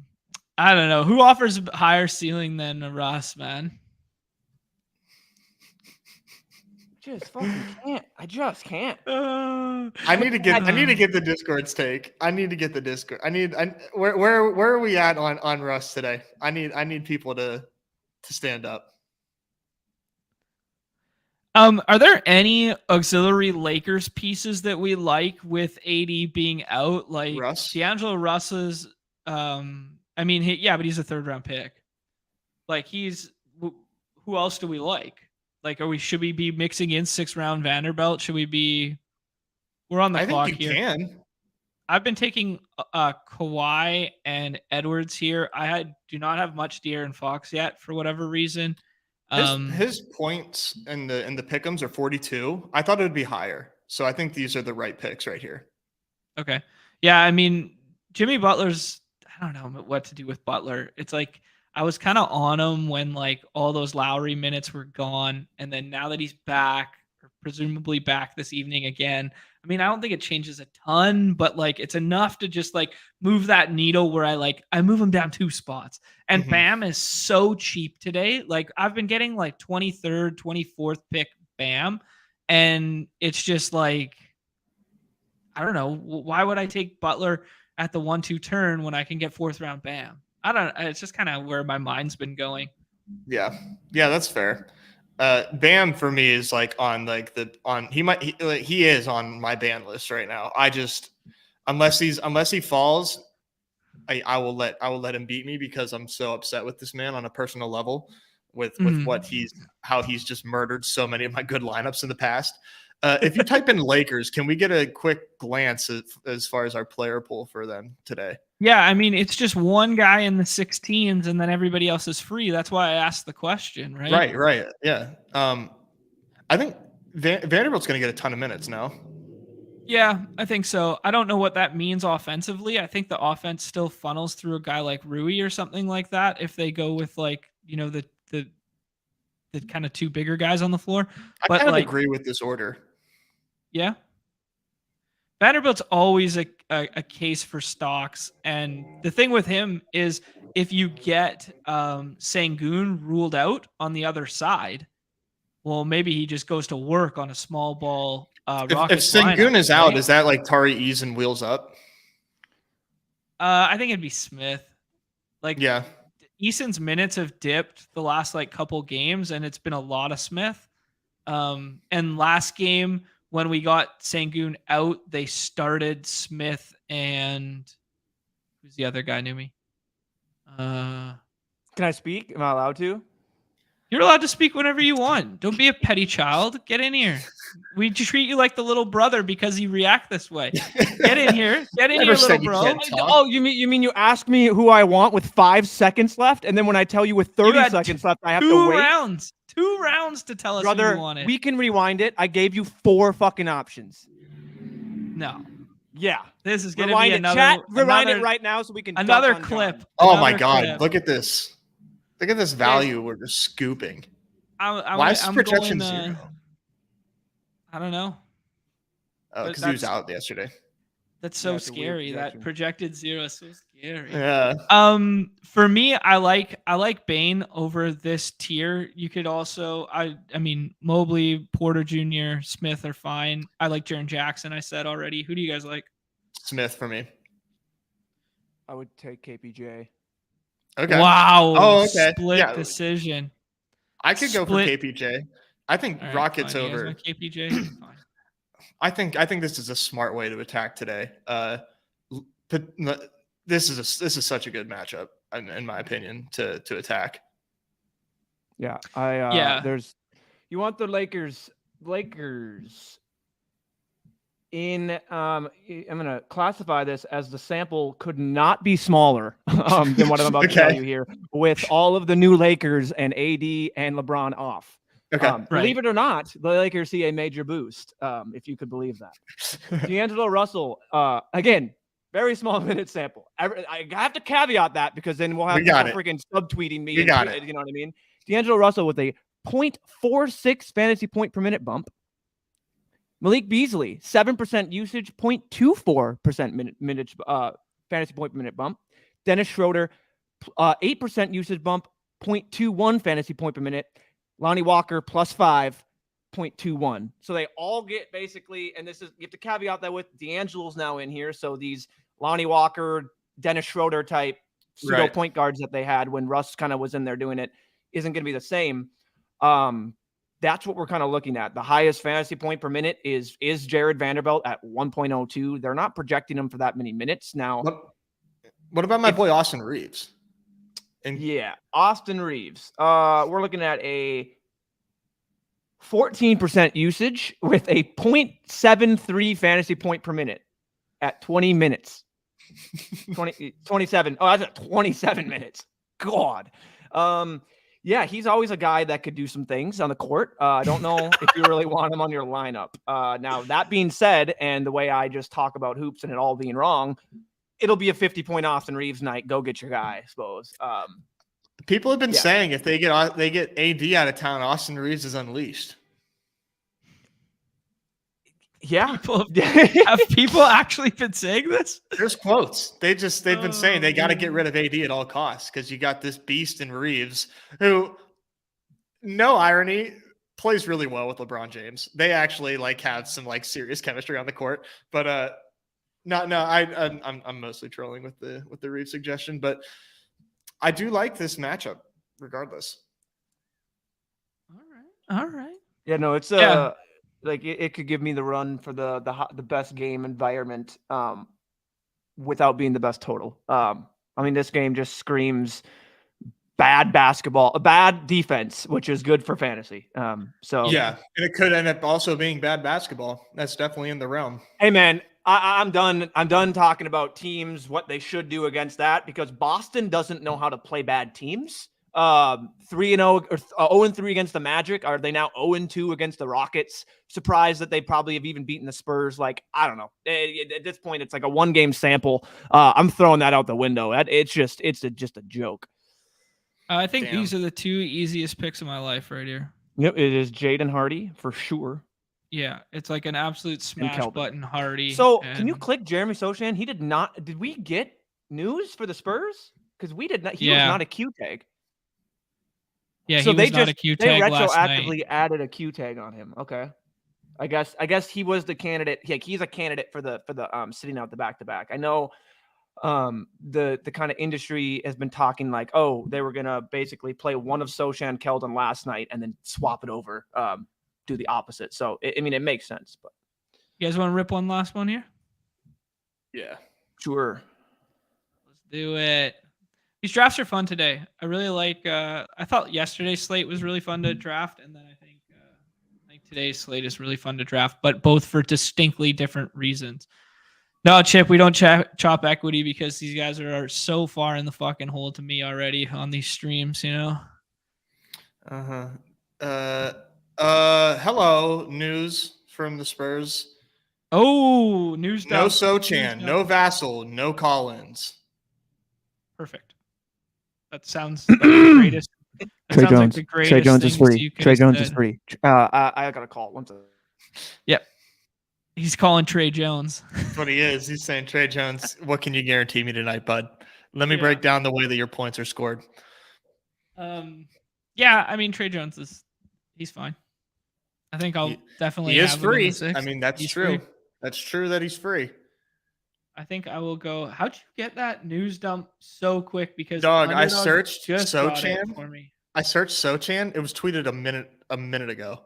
don't know who offers a higher ceiling than Russ, man. I just can't. I need to get the Discord's take. I need to get the Discord. Where are we at on Russ today? I need people to stand up. Are there any auxiliary Lakers pieces that we like with AD being out? Like Russ? D'Angelo Russ's but he's a 3rd round pick. Like who else do we like? Like, should we be mixing in 6th round Vanderbilt? Should we be? We're on the clock here. I think you can. I've been taking Kawhi and Edwards here. Do not have much De'Aaron Fox yet for whatever reason. His points in the pick'ems are 42. I thought it would be higher, so I think these are the right picks right here. Okay, yeah. I mean, Jimmy Butler's. I don't know what to do with Butler. It's like. I was kind of on him when like all those Lowry minutes were gone. And then now that he's back, or presumably back this evening again, I mean, I don't think it changes a ton, but like it's enough to just like move that needle where I move him down 2 spots. And Bam is so cheap today. Like I've been getting like 23rd, 24th pick Bam. And it's just like, I don't know. Why would I take Butler at the 1-2 turn when I can get 4th round Bam? It's just kind of where my mind's been going. Yeah, that's fair. Bam for me is like he is on my ban list right now. I just unless he falls, I will let him beat me because I'm so upset with this man on a personal level with how he's just murdered so many of my good lineups in the past. If you type in Lakers, can we get a quick glance as far as our player pool for them today? Yeah, I mean, it's just one guy in the 16s and then everybody else is free. That's why I asked the question, right? Right. Yeah. I think Vanderbilt's going to get a ton of minutes now. Yeah, I think so. I don't know what that means offensively. I think the offense still funnels through a guy like Rui or something like that if they go with like, the kind of 2 bigger guys on the floor. I kind of agree with this order. Yeah. Vanderbilt's always a case for stocks. And the thing with him is if you get Sengun ruled out on the other side, well, maybe he just goes to work on a small ball If Rockets Sengun lineup, is out, right? is that like Tari Ease and wheels up? I think it'd be Smith. Like, Yeah. Eason's minutes have dipped the last like couple games, and it's been a lot of Smith. And last game when we got Sengun out, they started Smith and who's the other guy, Numi? Can I speak? Am I allowed to? You're allowed to speak whenever you want. Don't be a petty child. Get in here. We treat you like the little brother because you react this way. Get in here. Get in Never here, said little you bro. can't talk. Oh, you mean you ask me who I want with 5 seconds left, and then when I tell you with 30 had seconds left, I have to Two wait? rounds. 2 rounds to tell us who Brother, you wanted. we can rewind it. I gave you 4 fucking options. No. Yeah. This is going to Rewind be it, another chat. Rewind another, it right now so we can another dunk on clip. John. Oh my Another God! clip. Look at this. Look at this value we're just scooping. Why is I'm projection going, 0? I don't know. Oh, but because he was that's- out yesterday. That's so Yeah, it's a weird scary. That projection. projected 0 is so scary. Yeah. For me, I like Bane over this tier. You could also, I mean, Mobley, Porter Jr., Smith are fine. I like Jaren Jackson. I said already. Who do you guys like? Smith for me. I would take KPJ. Okay. Wow. Oh, okay. Split Yeah. decision. I could go for Split. KPJ. I think All right, Rockets fine. You guys over. want KPJ? Fine. I think this is a smart way to attack today. This is such a good matchup in my opinion to attack. Yeah. Yeah. There's you want the Lakers in I'm gonna classify this as the sample could not be smaller than what I'm about to tell you here, with all of the new Lakers and AD and LeBron off. Okay. Believe it or not, the Lakers see a major boost, if you could believe that. D'Angelo Russell, again, very small minute sample. I have to caveat that because then we'll have people freaking subtweeting me. You got it. You know what I mean? D'Angelo Russell with a 0.46 fantasy point per minute bump. Malik Beasley, 7% usage, 0.24% minute fantasy point per minute bump. Dennis Schroeder, 8% usage bump, 0.21 fantasy point per minute. Lonnie Walker, +5, 0.21. So they all get basically, and this is, you have to caveat that with D'Angelo's now in here. So these Lonnie Walker, Dennis Schroeder type pseudo point guards that they had when Russ kind of was in there doing it isn't going to be the same. That's what we're kind of looking at. The highest fantasy point per minute is Jared Vanderbilt at 1.02. They're not projecting him for that many minutes. Now, what about my boy Austin Reeves? Yeah, Austin Reeves. We're looking at a 14% usage with a 0.73 fantasy point per minute at 20 minutes. 27. Oh, that's at 27 minutes. God. Yeah, he's always a guy that could do some things on the court. I don't know if you really want him on your lineup. Now, that being said, and the way I just talk about hoops and it all being wrong, it'll be a 50-point Austin Reeves night. Go get your guy, I suppose. People have been saying if they get AD out of town, Austin Reeves is unleashed. Yeah. Have people actually been saying this? There's quotes. They've been saying they got to get rid of AD at all costs because you got this beast in Reeves who, no irony, plays really well with LeBron James. They actually have some serious chemistry on the court. But I'm mostly trolling with the Reeves suggestion, but I do like this matchup regardless. All right. Yeah, no, it's it could give me the run for the best game environment without being the best total. I mean, this game just screams bad basketball, a bad defense, which is good for fantasy. So yeah, and it could end up also being bad basketball. That's definitely in the realm. Hey man, I'm done. I'm done talking about teams, what they should do against that, because Boston doesn't know how to play bad teams. 3-0 or 0-3 against the Magic. Are they now 0-2 against the Rockets? Surprised that they probably have even beaten the Spurs. I don't know. At this point, it's like a 1-game sample. I'm throwing that out the window. It's just a joke. I think these are the 2 easiest picks of my life right here. Yep, it is Jaden Hardy for sure. Yeah, it's like an absolute smash Keldon. button Hardy. So can you click Jeremy Sochan? He did not. Did we get news for the Spurs? Because we did not. He was not a Q tag. Yeah, so he was not a Q tag last night. They retroactively added a Q tag on him. Okay. I guess he was the candidate. Yeah, he's a candidate for the sitting out the back-to-back. I know the kind of industry has been talking like, oh, they were gonna basically play one of Sochan Keldon last night and then swap it over, do the opposite. So I mean, it makes sense. But you guys want to rip one last one here? Yeah, sure. Let's do it. These drafts are fun today. I really like. I thought yesterday's slate was really fun to draft, and then I think today's slate is really fun to draft, but both for distinctly different reasons. No, Chip, we don't chop equity because these guys are so far in the fucking hole to me already on these streams, you know? Hello, news from the Spurs. Oh, news. No Sochan, no Vassal, no Collins. Perfect. That sounds like the greatest. Trey Jones. Like Trey Jones is free. Trey Jones is free. I got a call. One second. Yep. He's calling Trey Jones. That's what he is. He's saying, Trey Jones, what can you guarantee me tonight, bud? Let me break down the way that your points are scored. Yeah, I mean, Trey Jones he's fine. I think I'll definitely. He is free. I mean, that's true. Free. That's true that he's free. I think I will go. How'd you get that news dump so quick? Because Dog, I searched Sochan for me. I searched Sochan. It was tweeted a minute ago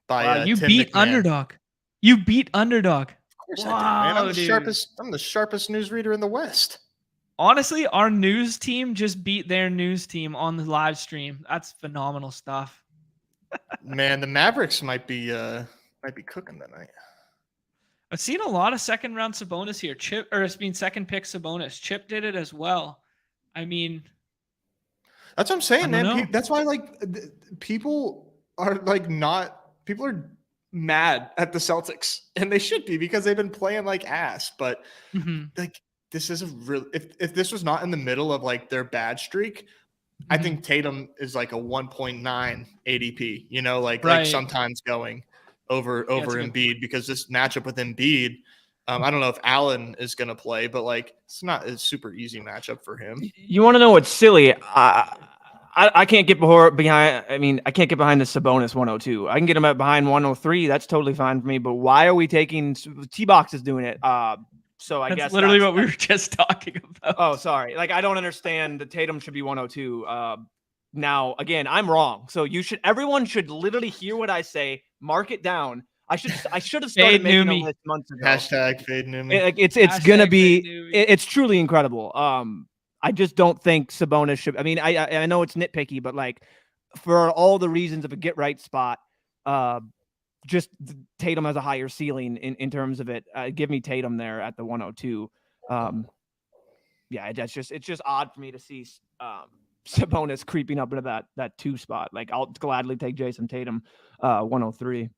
by you Tim beat McMahon. Underdog. You beat Underdog. Of course I did, man. I'm the sharpest newsreader in the West. Honestly, our news team just beat their news team on the live stream. That's phenomenal stuff. Man, the Mavericks might be cooking tonight. I've seen a lot of second round Sabonis here. Second pick Sabonis. Chip did it as well. I mean, that's what I'm saying, man. That's why people are mad at the Celtics, and they should be because they've been playing like ass. But this is if this was not in the middle of like their bad streak, I think Tatum is like a 1.9 ADP. You know, like sometimes going over Embiid because this matchup with Embiid. I don't know if Allen is going to play, but like it's not a super easy matchup for him. You want to know what's silly? I can't get behind. I mean, I can't get behind the Sabonis 102. I can get him at behind 103. That's totally fine for me. But why are we taking T-Box is doing it? So I guess literally what we were just talking about. Oh, sorry. Like I don't understand. The Tatum should be 102. Now again, I'm wrong. So everyone should literally hear what I say, mark it down. I should have started making a list months ago. Hashtag fade Newman. It's gonna be. It's truly incredible. I just don't think Sabonis should. I mean, I know it's nitpicky, but like for all the reasons of a get right spot, just Tatum has a higher ceiling in terms of it. Give me Tatum there at the 102. Yeah, it's just odd for me to see Sabonis creeping up into that 2 spot. Like I'll gladly take Jason Tatum 103.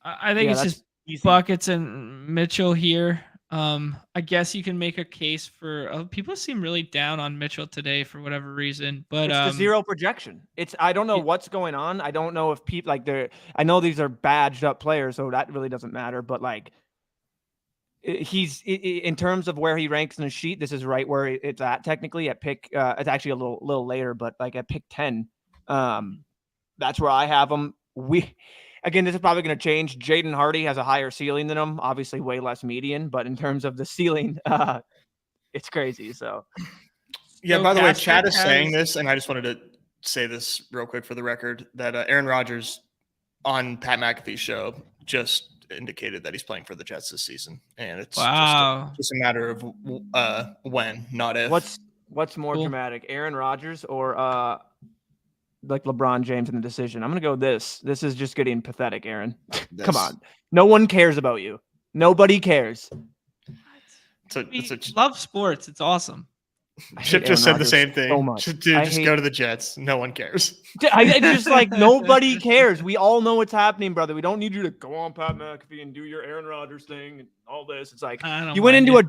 I think it's just easy. Buckets and Mitchell here. I guess you can make a case for people seem really down on Mitchell today for whatever reason, but it's the zero projection. I don't know what's going on. I don't know if people I know these are badged up players, so that really doesn't matter. But like, he's in terms of where he ranks in the sheet. This is right where it's at technically at pick. It's actually a little later, but like at pick 10, that's where I have him. Again, this is probably going to change. Jaden Hardy has a higher ceiling than him, obviously way less median, but in terms of the ceiling, it's crazy. So, yeah, by the way, Chad is saying this, and I just wanted to say this real quick for the record, that Aaron Rodgers on Pat McAfee's show just indicated that he's playing for the Jets this season. And it's just a matter of when, not if. What's more dramatic, Aaron Rodgers or like LeBron James in the decision? I'm going to go this. This is just getting pathetic, Aaron. Come on. No one cares about you. Nobody cares. Love sports. It's awesome. Chip just said the same thing. So much. Dude, just go to the Jets. No one cares. I just like nobody cares. We all know what's happening, brother. We don't need you to go on Pat McAfee and do your Aaron Rodgers thing and all this. It's like you went into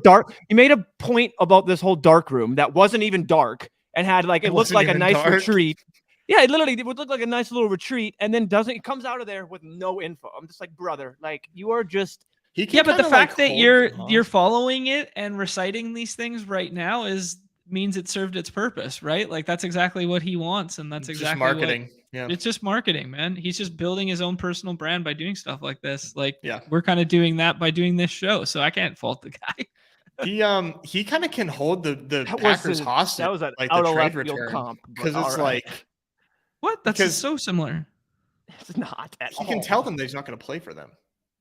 you made a point about this whole dark room that wasn't even dark and had like it looked like a nice retreat. Yeah, it literally would look like a nice little retreat, and then it comes out of there with no info. I'm just like, brother, like you are just. Yeah, but the fact that you're following it and reciting these things right now means it served its purpose, right? Like that's exactly what he wants, and that's exactly just marketing. Yeah, it's just marketing, man. He's just building his own personal brand by doing stuff like this. Like, yeah, we're kind of doing that by doing this show, so I can't fault the guy. He kind of can hold the Packers hostage. That was an like out the of trade left field return comp because it's like what? That's so similar. It's not at all. He can tell them that he's not going to play for them,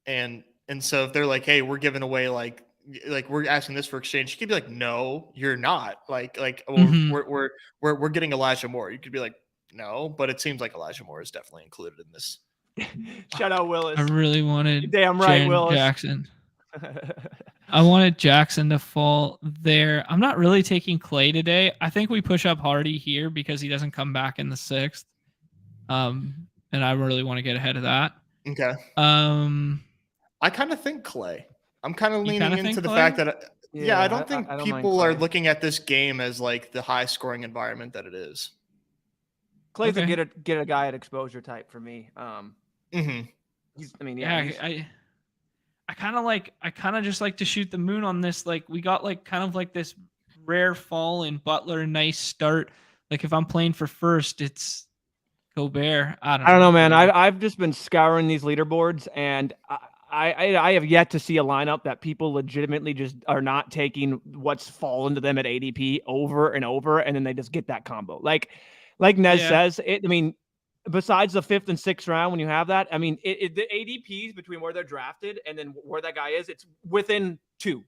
and so if they're like, hey, we're giving away like we're asking this for exchange, you could be like, no, you're not. Like we're getting Elijah Moore. You could be like, no, but it seems like Elijah Moore is definitely included in this. Shout out Willis. I really wanted damn right, Willis. Jackson. I wanted Jackson to fall there. I'm not really taking Clay today. I think we push up Hardy here because he doesn't come back in the 6th. And I really want to get ahead of that. Okay. I kind of think Clay. I'm kind of leaning into the fact that I don't think people are looking at this game as like the high scoring environment that it is. Clay's a get a guy at exposure type for me. I kind of just like to shoot the moon on this. Like we got like kind of like this rare fall in Butler, nice start. Like if I'm playing for first, it's Gobert. I don't know, man. I've just been scouring these leaderboards, and I have yet to see a lineup that people legitimately just are not taking what's fallen to them at ADP over and over, and then they just get that combo. Like Nez says, besides the 5th and 6th round, when you have that, the ADPs between where they're drafted and then where that guy is, it's within 2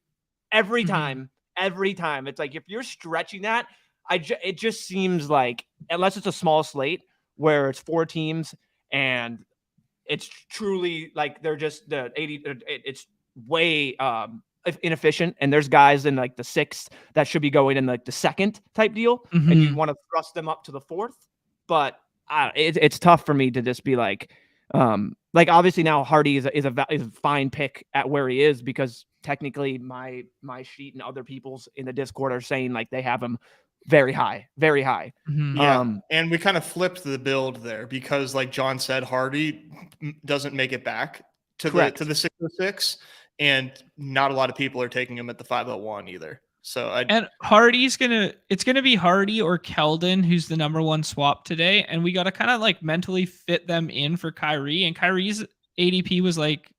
every time. Every time, it's like if you're stretching that, it just seems like, unless it's a small slate where it's 4 teams and it's truly like they're just the 80. It's way inefficient, and there's guys in like the 6th that should be going in like the 2nd type deal, and you want to thrust them up to the 4th, but. It's tough for me to just be like obviously now Hardy is a fine pick at where he is, because technically my sheet and other people's in the Discord are saying like they have him very high. Yeah, and we kind of flipped the build there because, like John said, Hardy doesn't make it back to the 606, and not a lot of people are taking him at the 501 either. So and Hardy's it's gonna be Hardy or Keldon who's the number 1 swap today, and we gotta kind of like mentally fit them in for Kyrie. And Kyrie's ADP was like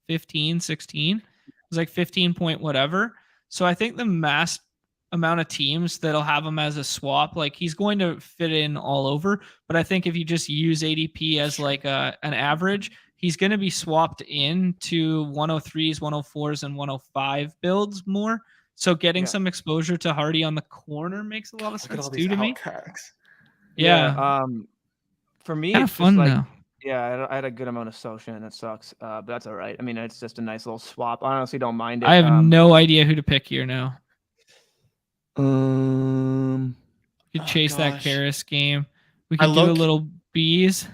15, 16. It was like 15 point whatever. So I think the mass amount of teams that'll have him as a swap, like he's going to fit in all over. But I think if you just use ADP as like an average, he's going to be swapped into 103s, 104s, and 105 builds more. So getting some exposure to Hardy on the corner makes a lot of sense too to me. Yeah. For me, kind of fun now. Yeah, I had a good amount of social, and it sucks. But that's all right. I mean, it's just a nice little swap. I honestly don't mind it. I have no idea who to pick here now. You could chase that Karras game. We could do a little Bees.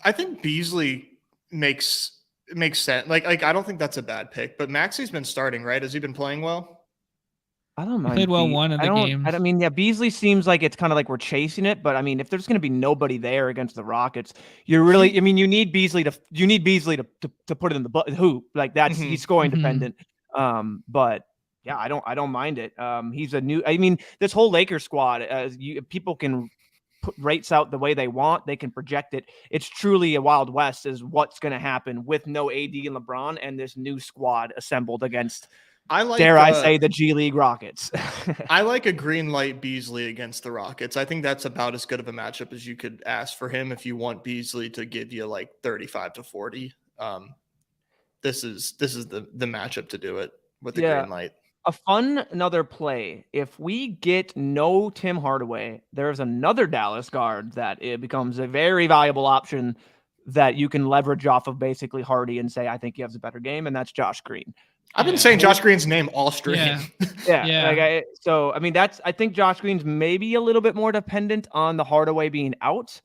I think Beasley makes sense. Like I don't think that's a bad pick, but Maxi's been starting, right? Has he been playing well? I don't mind. Played well one of the games. I mean, Beasley seems like it's kind of like we're chasing it, but I mean, if there's going to be nobody there against the Rockets, you need Beasley to put it in the hoop. Like that's he's scoring dependent. But yeah, I don't mind it. He's this whole Lakers squad, people can put rates out the way they want. They can project it. It's truly a Wild West is what's going to happen with no AD and LeBron and this new squad assembled against, I say, the G League Rockets. I like a green light Beasley against the Rockets. I think that's about as good of a matchup as you could ask for him if you want Beasley to give you like 35 to 40. This is the matchup to do it with the green light. Another play. If we get no Tim Hardaway, there's another Dallas guard that it becomes a very valuable option that you can leverage off of basically Hardy and say, I think he has a better game, and that's Josh Green. I've been saying Josh Green's name all stream. I think Josh Green's maybe a little bit more dependent on the Hardaway being out.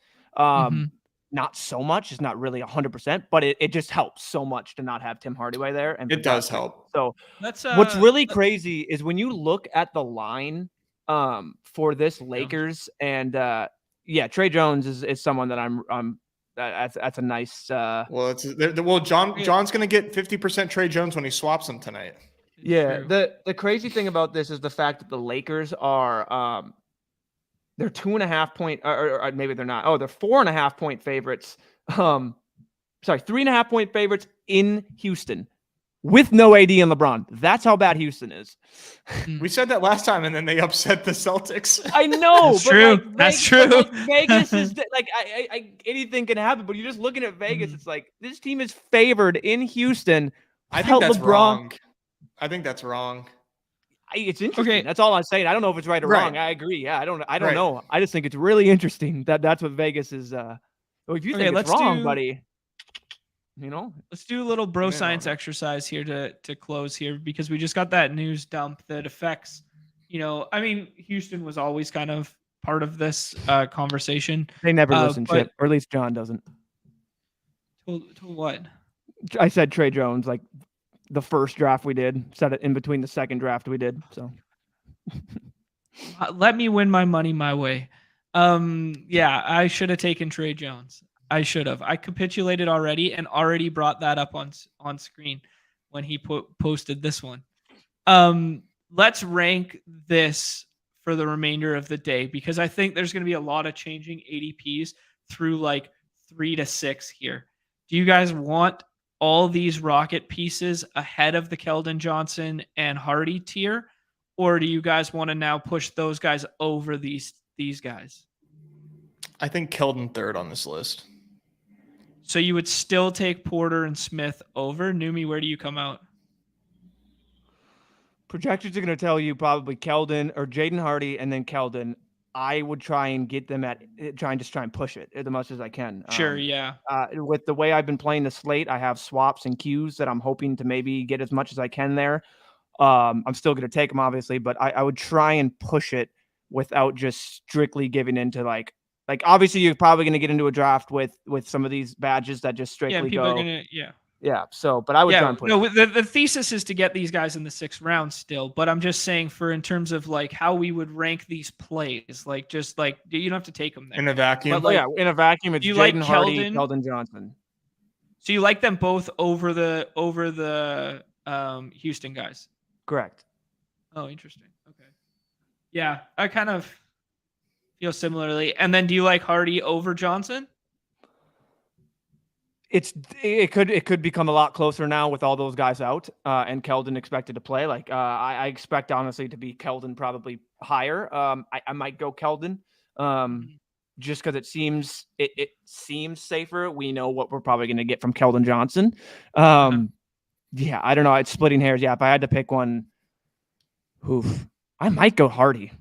Not so much. It's not really 100%, but it just helps so much to not have Tim Hardaway there. And it does help. So what's really crazy is when you look at the line for this Lakers and yeah, Trey Jones is someone that that's a nice. John's going to get 50% Trey Jones when he swaps him tonight. Yeah, True. the crazy thing about this is the fact that the Lakers are they're 2.5 point, or maybe they're not. Oh, they're 4.5 point favorites. Sorry, 3.5 point favorites in Houston with no AD and LeBron. That's how bad Houston is. We said that last time, and then they upset the Celtics. I know, That's but true. like That's Vegas, true. like Vegas is like anything can happen. But you're just looking at Vegas. It's like this team is favored in Houston. I think that's LeBron. wrong. I think that's wrong. It's interesting. Okay. That's all I'm saying. I don't know if it's right or wrong. I agree. Yeah, I don't Right. know. I just think it's really interesting that's what Vegas is. Well, if you think it's wrong, buddy, let's do a little bro science exercise here to close here, because we just got that news dump that affects, I mean, Houston was always kind of part of this conversation. They never listen, Chip, or at least John doesn't. To what? I said Trey Jones, like the first draft we did, said it in between the second draft we did. So let me win my money my way. Yeah, I should have taken Trey Jones. I should have. I capitulated already and already brought that up on screen when he posted this one. Let's rank this for the remainder of the day, because I think there's going to be a lot of changing ADPs through like 3 to 6 here. Do you guys want all these Rocket pieces ahead of the Keldon Johnson and Hardy tier, or do you guys want to now push those guys over these guys? I think Keldon third on this list. So you would still take Porter and Smith over? Numi, where do you come out? Projections are going to tell you probably Keldon or Jaden Hardy and then Keldon. I would try and get them try and push it as much as I can. Sure, yeah. With the way I've been playing the slate, I have swaps and queues that I'm hoping to maybe get as much as I can there. I'm still going to take them, obviously, but I would try and push it without just strictly giving into like obviously you're probably going to get into a draft with some of these badges that just strictly people go. Are gonna, Yeah. So, but I would try and push. No, the thesis is to get these guys in the 6th round still, but I'm just saying in terms of like how we would rank these plays, like just like you don't have to take them there in a vacuum. But in a vacuum, it's Jaden Hardy, Keldon Johnson. So you like them both over the Houston guys? Correct. Oh, interesting. Okay. Yeah, I kind of feel similarly. And then do you like Hardy over Johnson? It could become a lot closer now with all those guys out and Keldon expected to play. Like I expect honestly to be Keldon probably higher. I might go Keldon just because it seems safer. We know what we're probably going to get from Keldon Johnson. Yeah, I don't know. It's splitting hairs. Yeah, if I had to pick one, I might go Hardy.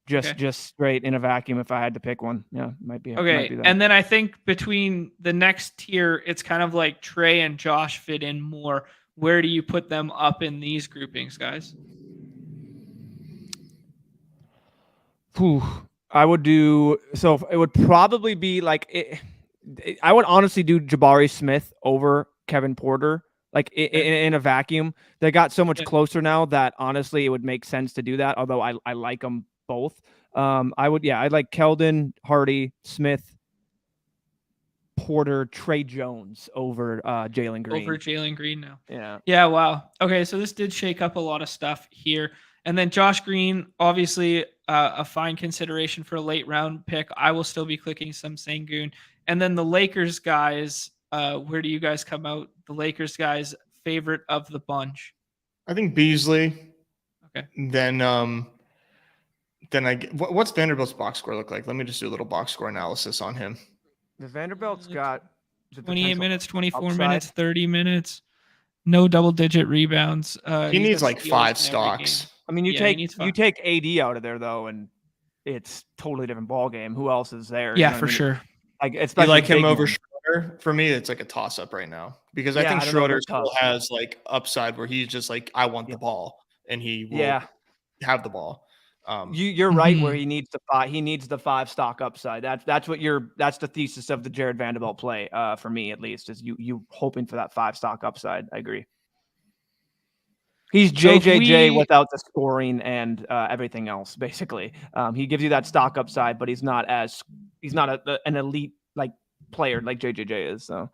Just straight in a vacuum if I had to pick one. Yeah, might be. Okay. Might be that. And then I think between the next tier, it's kind of like Trey and Josh fit in more. Where do you put them up in these groupings, guys? I would do so. It would probably be like I would honestly do Jabari Smith over Kevin Porter. Like in a vacuum, they got so much closer now that honestly it would make sense to do that. Although I like them both. I'd like Keldon, Hardy, Smith, Porter, Trey Jones over Jalen Green. Over Jalen Green now. Yeah. Yeah, wow. Okay, so this did shake up a lot of stuff here. And then Josh Green, obviously a fine consideration for a late round pick. I will still be clicking some Sengun. And then the Lakers guys, where do you guys come out? The Lakers guys, favorite of the bunch? I think Beasley. Okay. Then what's Vanderbilt's box score look like? Let me just do a little box score analysis on him. The Vanderbilt's got 28 minutes, 24 upside. minutes, 30 minutes. No double-digit rebounds. He needs like 5 stocks. I mean, you take AD out of there though, and it's totally different ball game. Who else is there? Yeah, for sure. Like, you like him over Schroeder? For me, it's like a toss-up right now because I think Schroeder still has like upside where he's just like, I want the ball, and he will have the ball. You're right where he needs the 5 stock upside. That's the thesis of the Jared Vanderbilt play for me at least is you hoping for that 5 stock upside. I agree. He's So if JJJ we- without the scoring and everything else, basically. He gives you that stock upside, but he's not an elite like player like JJJ is, so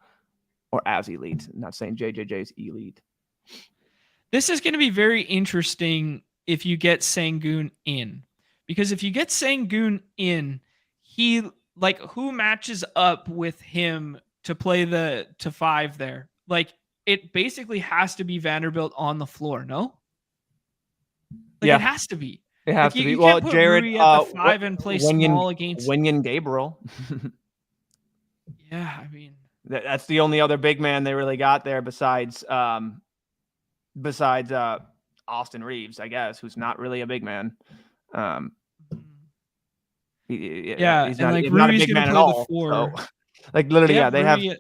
or as elite. I'm not saying JJJ is elite. This is going to be very interesting if you get Sengun in, because if you get Sengun in, who matches up with him to play to 5 there? Like, it basically has to be Vanderbilt on the floor, no? Like, Yeah. it has to be. It has to You be. can't Well, put Jared, Rui at the 5 and play small against. Wenyen Gabriel. Yeah, I mean, That's the only other big man they really got there besides Austin Reeves, I guess, who's not really a big man. He's and not, like he's not a Rui's big gonna man play at the all. 4. So, like literally, they have Rui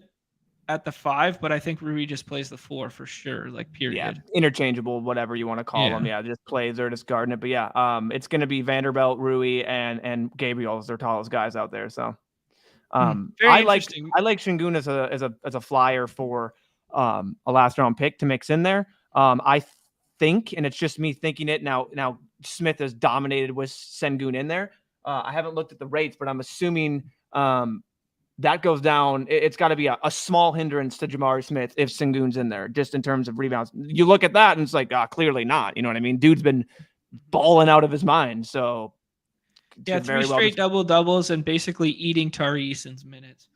at the 5, but I think Rui just plays the 4 for sure. Like period. Interchangeable, whatever you want to call them. Yeah, just plays or just guarding it. But yeah, it's going to be Vanderbilt, Rui, and Gabriel as their tallest guys out there. So, I like Sengun as a flyer for a last round pick to mix in there. I think, and it's just me thinking it now. Now Smith has dominated with Sengun in there. I haven't looked at the rates, but I'm assuming that goes down. It's got to be a small hindrance to Jamari Smith if Sengun's in there, just in terms of rebounds. You look at that and it's like, clearly not. You know what I mean? Dude's been balling out of his mind. So yeah, 3 straight double-doubles and basically eating Tari Eason's minutes.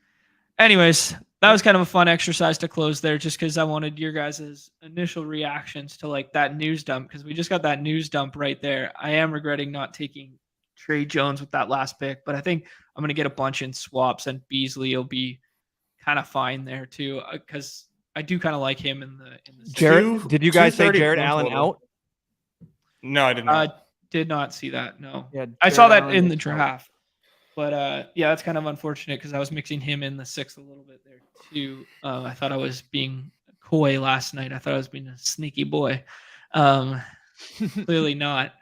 Anyways, that was kind of a fun exercise to close there, just because I wanted your guys' initial reactions to like that news dump, because we just got that news dump right there. I am regretting not taking Trey Jones with that last pick, but I think I'm going to get a bunch in swaps, and Beasley will be kind of fine there too, because I do kind of like him in the Jared, did you guys say Jared Allen out? No, I did not. Did not see that. No. Yeah, I saw that in the draft. But yeah, that's kind of unfortunate because I was mixing him in the 6th a little bit there too. I thought I was being coy last night. I thought I was being a sneaky boy. Clearly not.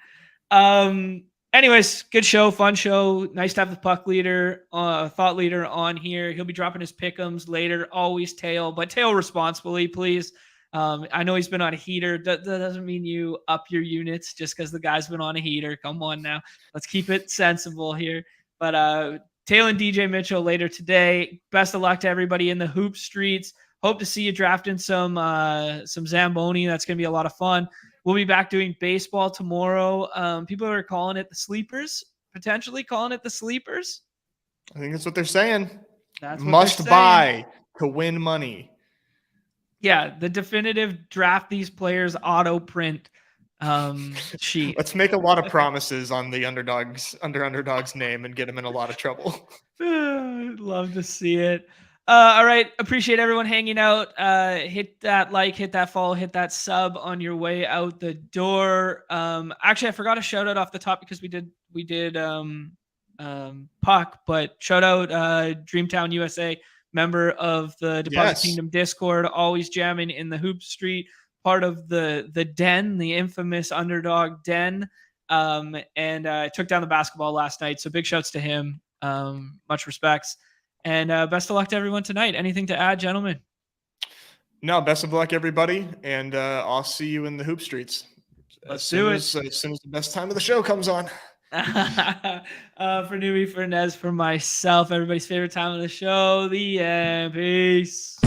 Anyways, good show, fun show. Nice to have the puck leader, thought leader on here. He'll be dropping his pick'ems later. Always tail, but tail responsibly, please. I know he's been on a heater. That doesn't mean you up your units just because the guy's been on a heater. Come on now. Let's keep it sensible here. But Tail and DJ Mitchell later today. Best of luck to everybody in the hoop streets. Hope to see you drafting some Zamboni. That's going to be a lot of fun. We'll be back doing baseball tomorrow. People are calling it the sleepers, potentially calling it the sleepers. I think that's what they're saying. That's what must buy to win money. Yeah, the definitive draft these players auto print sheet. Let's make a lot of promises on the Underdog's name and get them in a lot of trouble. Love to see it. All right. Appreciate everyone hanging out. Hit that like, hit that follow, hit that sub on your way out the door. Actually, I forgot a shout out off the top because we did Puck, but shout out Dreamtown USA, member of the Deposit Kingdom Discord, always jamming in the hoop street, part of the den, the infamous Underdog den, and took down the basketball last night. So big shouts to him. Much respects. And best of luck to everyone tonight. Anything to add, gentlemen? No, best of luck, everybody. And I'll see you in the hoop streets. Let's do it. As soon as the best time of the show comes on. For Newbie, for Nez, for myself, everybody's favorite time of the show, the end. Peace.